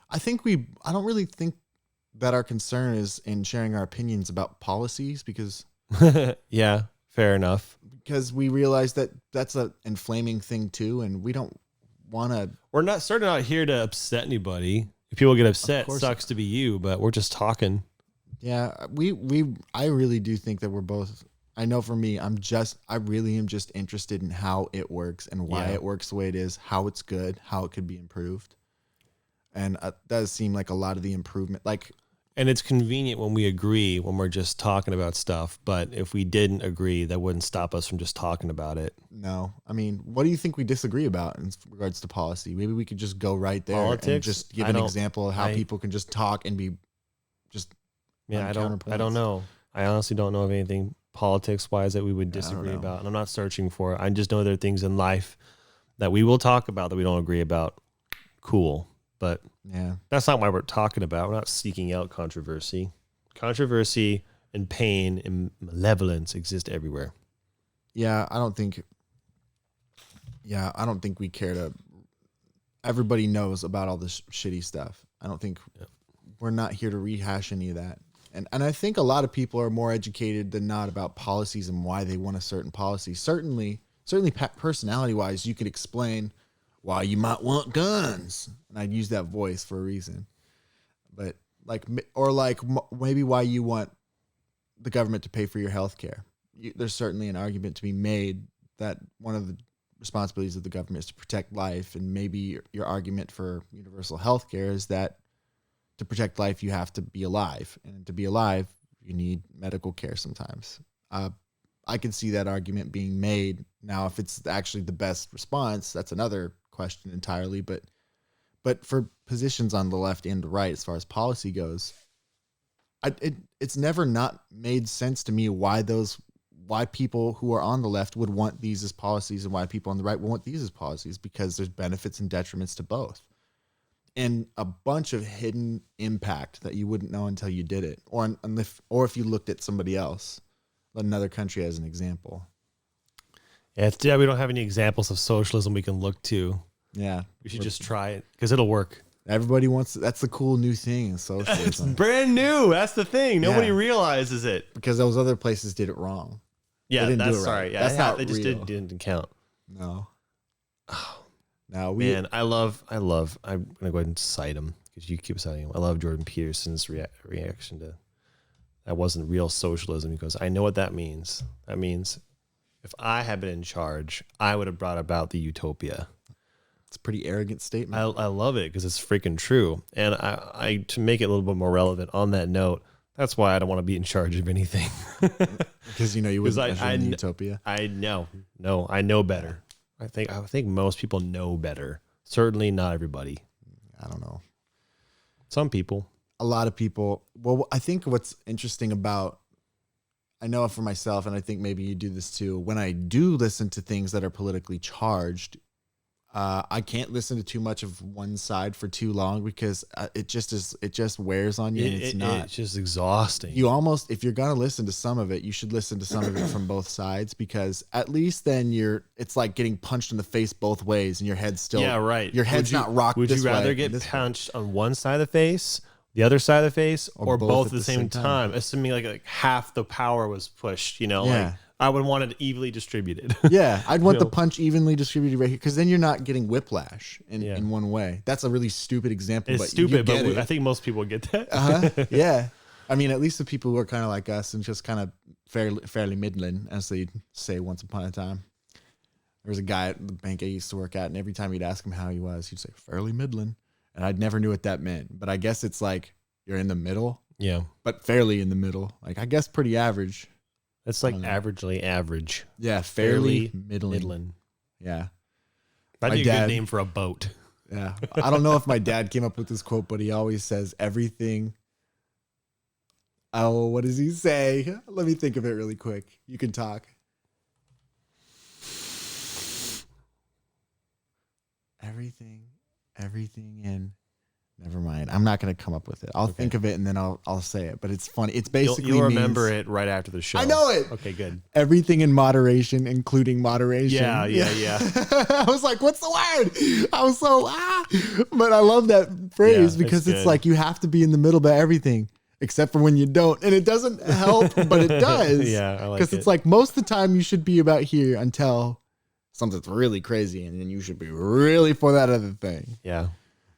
I don't really think that our concern is in sharing our opinions about policies because yeah, fair enough. Because we realize that that's an inflaming thing too, and we don't want to. We're not certainly not here to upset anybody. If people get upset, it sucks to be you, but we're just talking. Yeah, I really do think that we're both. I know for me, I really am just interested in how it works and why it works the way it is, how it's good, how it could be improved. And that does seem like a lot of the improvement. And it's convenient when we agree, when we're just talking about stuff. But if we didn't agree, that wouldn't stop us from just talking about it. No. I mean, what do you think we disagree about in regards to policy? Maybe we could just go right there and just give an example of how people can just talk and be just. Yeah, I don't know. I honestly don't know of anything politics-wise that we would disagree about. And I'm not searching for it. I just know there are things in life that we will talk about that we don't agree about. Cool. But yeah, that's not why we're talking about. We're not seeking out controversy. Controversy and pain and malevolence exist everywhere. Yeah, I don't think we care to. Everybody knows about all this shitty stuff. I don't think we're not here to rehash any of that. And I think a lot of people are more educated than not about policies and why they want a certain policy. Certainly personality wise, you could explain why you might want guns. And I'd use that voice for a reason. But maybe why you want the government to pay for your health care. There's certainly an argument to be made that one of the responsibilities of the government is to protect life. And maybe your argument for universal health care is that to protect life, you have to be alive. And to be alive, you need medical care sometimes. I can see that argument being made. Now, if it's actually the best response, that's another question entirely. But for positions on the left and the right, as far as policy goes, it's never not made sense to me why people who are on the left would want these as policies and why people on the right would want these as policies, because there's benefits and detriments to both. And a bunch of hidden impact that you wouldn't know until you did it, or if you looked at somebody else, another country as an example. Yeah, we don't have any examples of socialism we can look to. Yeah, we should just try it because it'll work. Everybody wants. That's the cool new thing in socialism. It's brand new. That's the thing. Nobody realizes it because those other places did it wrong. Yeah, they didn't that's do it sorry. right. Yeah, that's not they just real. didn't count. No. Now man, I'm gonna go ahead and cite him because you keep citing him. I love Jordan Peterson's reaction to that wasn't real socialism. He goes, I know what that means. That means if I had been in charge, I would have brought about the utopia. It's a pretty arrogant statement. I love it because it's freaking true. And I to make it a little bit more relevant on that note, that's why I don't want to be in charge of anything. Because you wouldn't measure in utopia. I know better. I think most people know better. Certainly not everybody. I don't know. Some people. A lot of people. Well, I think what's interesting about, I know for myself, and I think maybe you do this too, when I do listen to things that are politically charged, I can't listen to too much of one side for too long because it just wears on you. It's just exhausting. You almost, if you're going to listen to some of it, you should listen to some of it from both sides, because at least then it's like getting punched in the face both ways and your head's still, your head's not rocked this way. Would you rather get punched on one side of the face, the other side of the face, or both at the same time? Assuming like half the power was pushed, like I would want it evenly distributed. Yeah, I'd want the punch evenly distributed right here, because then you're not getting whiplash in one way. That's a really stupid example. It's stupid, but I think most people get that. Yeah. I mean, at least the people who are kind of like us and just kind of fairly middling, as they say once upon a time. There was a guy at the bank I used to work at, and every time you'd ask him how he was, he'd say, fairly middling. And I never knew what that meant, but I guess it's like you're in the middle, Yeah. but fairly in the middle. Like, I guess pretty average. It's like averagely average. Yeah, fairly middling. Middling. Yeah. That'd My be a dad- good name for a boat. Yeah. I don't know if my dad came up with this quote, but he always says everything. Oh, what does he say? Let me think of it really quick. You can talk. Everything in. Never mind. I'm not going to come up with it. I'll think of it and then I'll say it. But it's funny. It's basically You'll remember it right after the show. I know it. Okay, good. Everything in moderation, including moderation. Yeah. I was like, what's the word? I was so but I love that phrase Yeah, because it's it's good. like you have to be in the middle of everything except for when you don't. And it doesn't help, but it does. Yeah, I like Because it. it's like most of the time you should be about here until something's really crazy and then you should be really for that other thing. Yeah.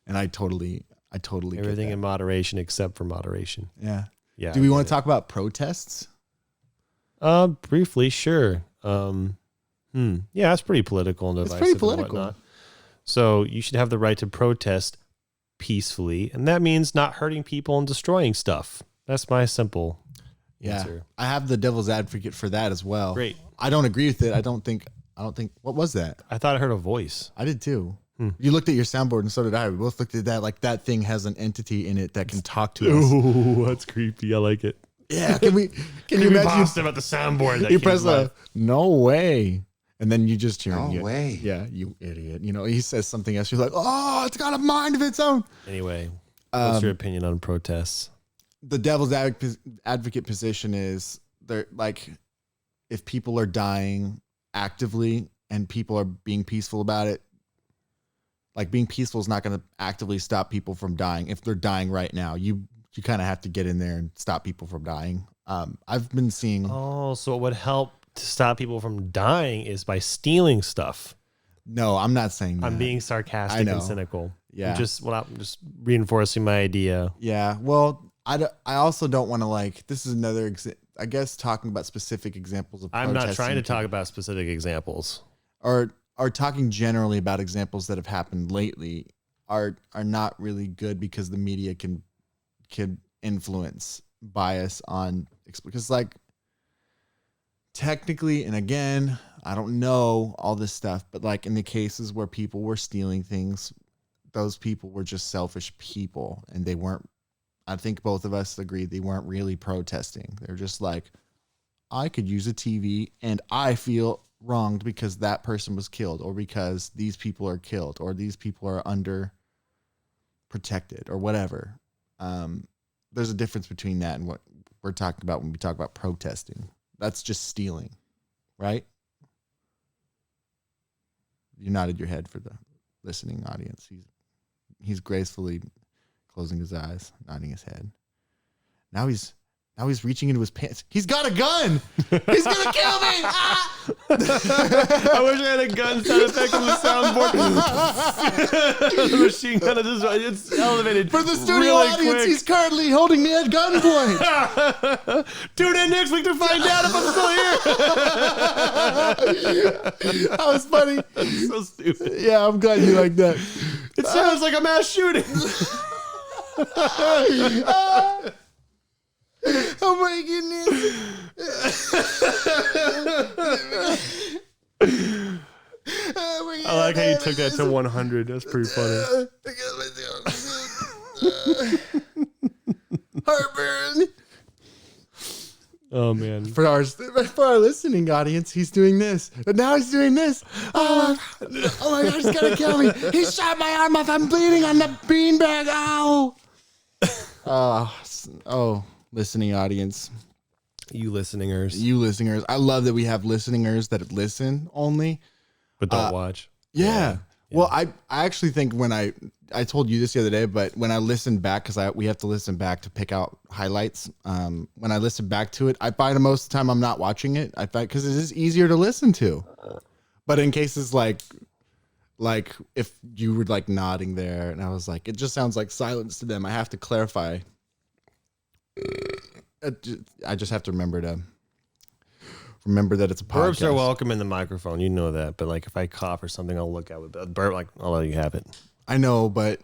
And I totally get Everything that. in moderation except for moderation. Yeah. Yeah. Do we want to talk about protests? Briefly, sure. Yeah, that's pretty political and divisive. pretty and political. whatnot. So you should have the right to protest peacefully, and that means not hurting people and destroying stuff. That's my simple answer. I have the devil's advocate for that as well. Great. I don't agree with it. I don't think what was that? I thought I heard a voice. I did too. You looked at your soundboard and so did I. We both looked at that like that thing has an entity in it that can talk to us. Ooh, that's creepy. I like it. Yeah, can you imagine Positive at the soundboard. That you came press to life. no way. And then you just hear No you- way. Yeah, you idiot. You know, he says something else. You're like, oh, it's got a mind of its own. Anyway, what's your opinion on protests? The devil's advocate position is they're like, if people are dying actively and people are being peaceful about it, like being peaceful is not going to actively stop people from dying. If they're dying right now, you kind of have to get in there and stop people from dying. I've been seeing. Oh, so what would help to stop people from dying is by stealing stuff. No, I'm not saying that. I'm being sarcastic know. and cynical. Yeah. I'm just reinforcing my idea. Yeah. Well, I also don't want to like. This is another. I guess talking about specific examples of. I'm not trying to protesting talk about specific examples. Or talking generally about examples that have happened lately are not really good because the media can influence bias on because like technically, and again, I don't know all this stuff, but like in the cases where people were stealing things, those people were just selfish people and they weren't, I think both of us agree they weren't really protesting. They're just like, I could use a TV and I feel wronged because that person was killed or because these people are killed or these people are under protected or whatever. There's a difference between that and what we're talking about when we talk about protesting. That's just stealing, right? You nodded your head for the listening audience. He's gracefully closing his eyes, nodding his head. Now he's reaching into his pants. He's got a gun. He's gonna kill me. Ah! I wish I had a gun sound effect on the soundboard. The machine gun it's elevated. For the studio really audience, quick. he's currently holding me at gunpoint. Tune in next week to find out if I'm still here. That was funny. So stupid. Yeah, I'm glad you like that. It sounds like a mass shooting. Oh my goodness. I like how you took that to 100. That's pretty funny. Heartburn. Oh man. For our listening audience, he's doing this. But now he's doing this. Oh my God, he's gonna kill me. He shot my arm off. I'm bleeding on the beanbag. Ow. Oh, listening audience. You listeningers. You listeners. I love that we have listeners that listen only. But don't watch. Yeah. Well, I actually think when I told you this the other day, but when I listened back, because we have to listen back to pick out highlights. When I listen back to it, I find most of the time I'm not watching it. I find because it is easier to listen to. But in cases like if you were like nodding there, and I was like, it just sounds like silence to them. I have to clarify. I just have to remember that it's a podcast. Burps are welcome in the microphone. You know that. But like if I cough or something, I'll look out with that burp. Like I'll let you have it. I know, but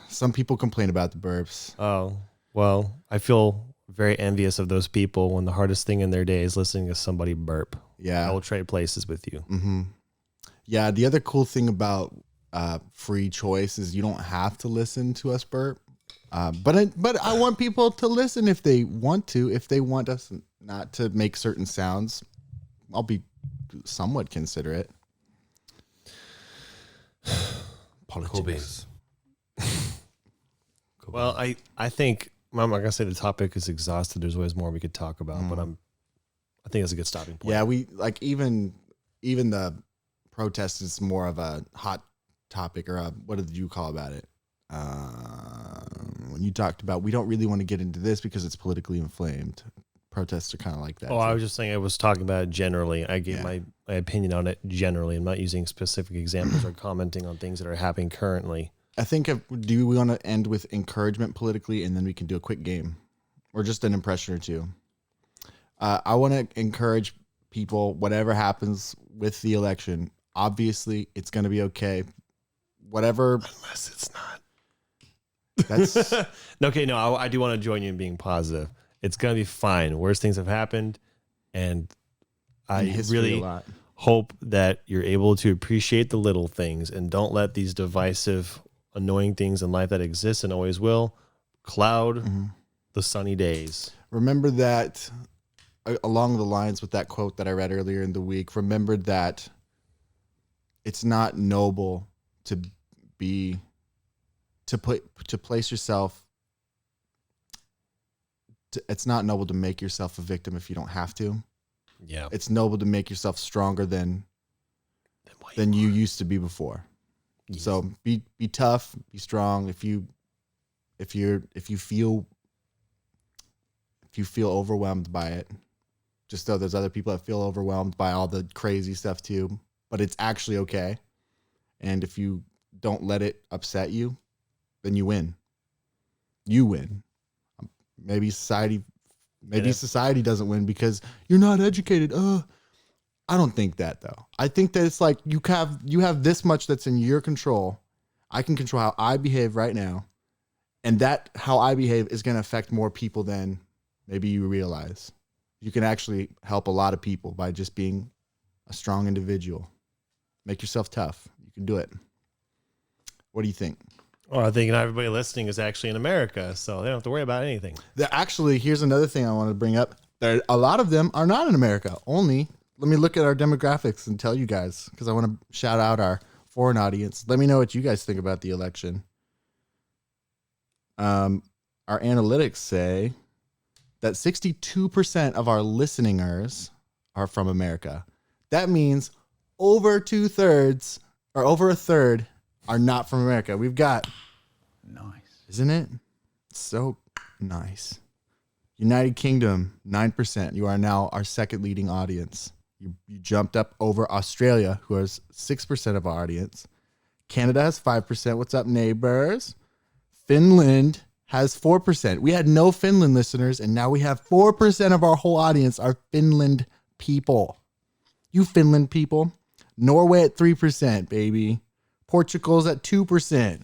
some people complain about the burps. Oh, well, I feel very envious of those people when the hardest thing in their day is listening to somebody burp. Yeah. I will trade places with you. Mm-hmm. Yeah. The other cool thing about free choice is you don't have to listen to us burp. But I want people to listen if they want to. If they want us not to make certain sounds, I'll be somewhat considerate. Cool beans. Well, I think I'm not gonna say the topic is exhausted. There's always more we could talk about, but I think it's a good stopping point. Yeah, we like even the protest is more of a hot topic, or what did you call about it? When you talked about we don't really want to get into this because it's politically inflamed. Protests are kind of like that. Oh, I was just saying I was talking about it generally. I gave Yeah. my opinion on it generally. I'm not using specific examples or commenting on things that are happening currently. I think do we want to end with encouragement politically, and then we can do a quick game, or just an impression or two. I want to encourage people. Whatever happens with the election, obviously it's going to be okay. Whatever, Unless it's not. that's Okay, no, I do want to join you in being positive. It's going to be fine. Worse things have happened, and I in history really a lot. hope that you're able to appreciate the little things and don't let these divisive, annoying things in life that exist and always will cloud the sunny days. Remember that along the lines with that quote that I read earlier in the week. Remember that it's not noble to place yourself. It's not noble to make yourself a victim if you don't have to. Yeah. It's noble to make yourself stronger than you used to be before. Yes. So be tough, be strong. If you feel overwhelmed by it, just know there's other people that feel overwhelmed by all the crazy stuff too, but it's actually okay. And if you don't let it upset you, then you win. You win. Maybe society doesn't win because you're not educated. I don't think that though. I think that it's like you have this much that's in your control. I can control how I behave right now, and that how I behave is going to affect more people than maybe you realize. You can actually help a lot of people by just being a strong individual. Make yourself tough. You can do it. What do you think? Well, I think not everybody listening is actually in America, so they don't have to worry about anything. Actually, here's another thing I want to bring up. A lot of them are not in America. Let me look at our demographics and tell you guys, because I want to shout out our foreign audience. Let me know what you guys think about the election. Our analytics say that 62% of our listeners are from America. That means over a third are not from America. We've got, Nice. isn't it? So nice. United Kingdom, 9%. You are now our second leading audience. You jumped up over Australia, who has 6% of our audience. Canada has 5%. What's up, neighbors? Finland has 4%. We had no Finland listeners, and now we have 4% of our whole audience are Finland people. You Finland people. Norway at 3%, baby. Portugal's at 2%.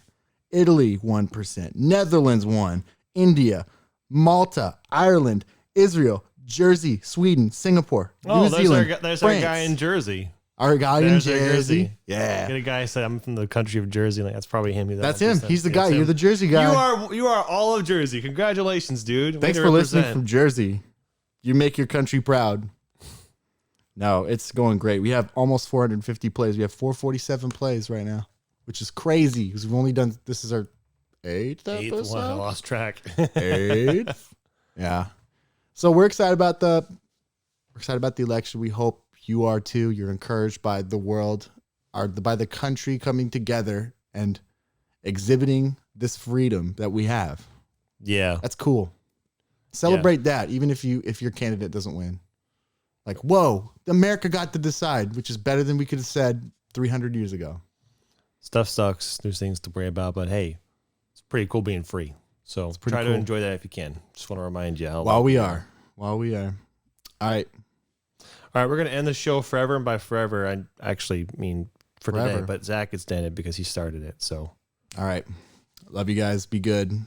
Italy, 1%. Netherlands, 1%. India, Malta, Ireland, Israel, Jersey, Sweden, Singapore, New Zealand, there's France. our guy in Jersey. Our guy in There's our Jersey. Yeah. Get a guy said I'm from the country of Jersey. Like that's probably him. That's him. He's the guy. You're the Jersey guy. You are all of Jersey. Congratulations, dude. Way Thanks to for listening represent. from Jersey. You make your country proud. No, it's going great. We have almost 450 plays. We have 447 plays right now, which is crazy because we've only done, this is our eighth Eighth episode. one. I lost track. Eighth. Yeah. So we're excited about the election. We hope you are too. You're encouraged by the world, by the country coming together and exhibiting this freedom that we have. Yeah. That's cool. Celebrate that, even if your candidate doesn't win. Like, whoa, America got to decide, which is better than we could have said 300 years ago. Stuff sucks. There's things to worry about, but hey, it's pretty cool being free. So try to cool. enjoy that if you can. Just want to remind you how. While we are. All right. All right, we're going to end the show forever. And by forever, I actually mean for Forever. today. But Zach extended because he started it. So All right. Love you guys. Be good.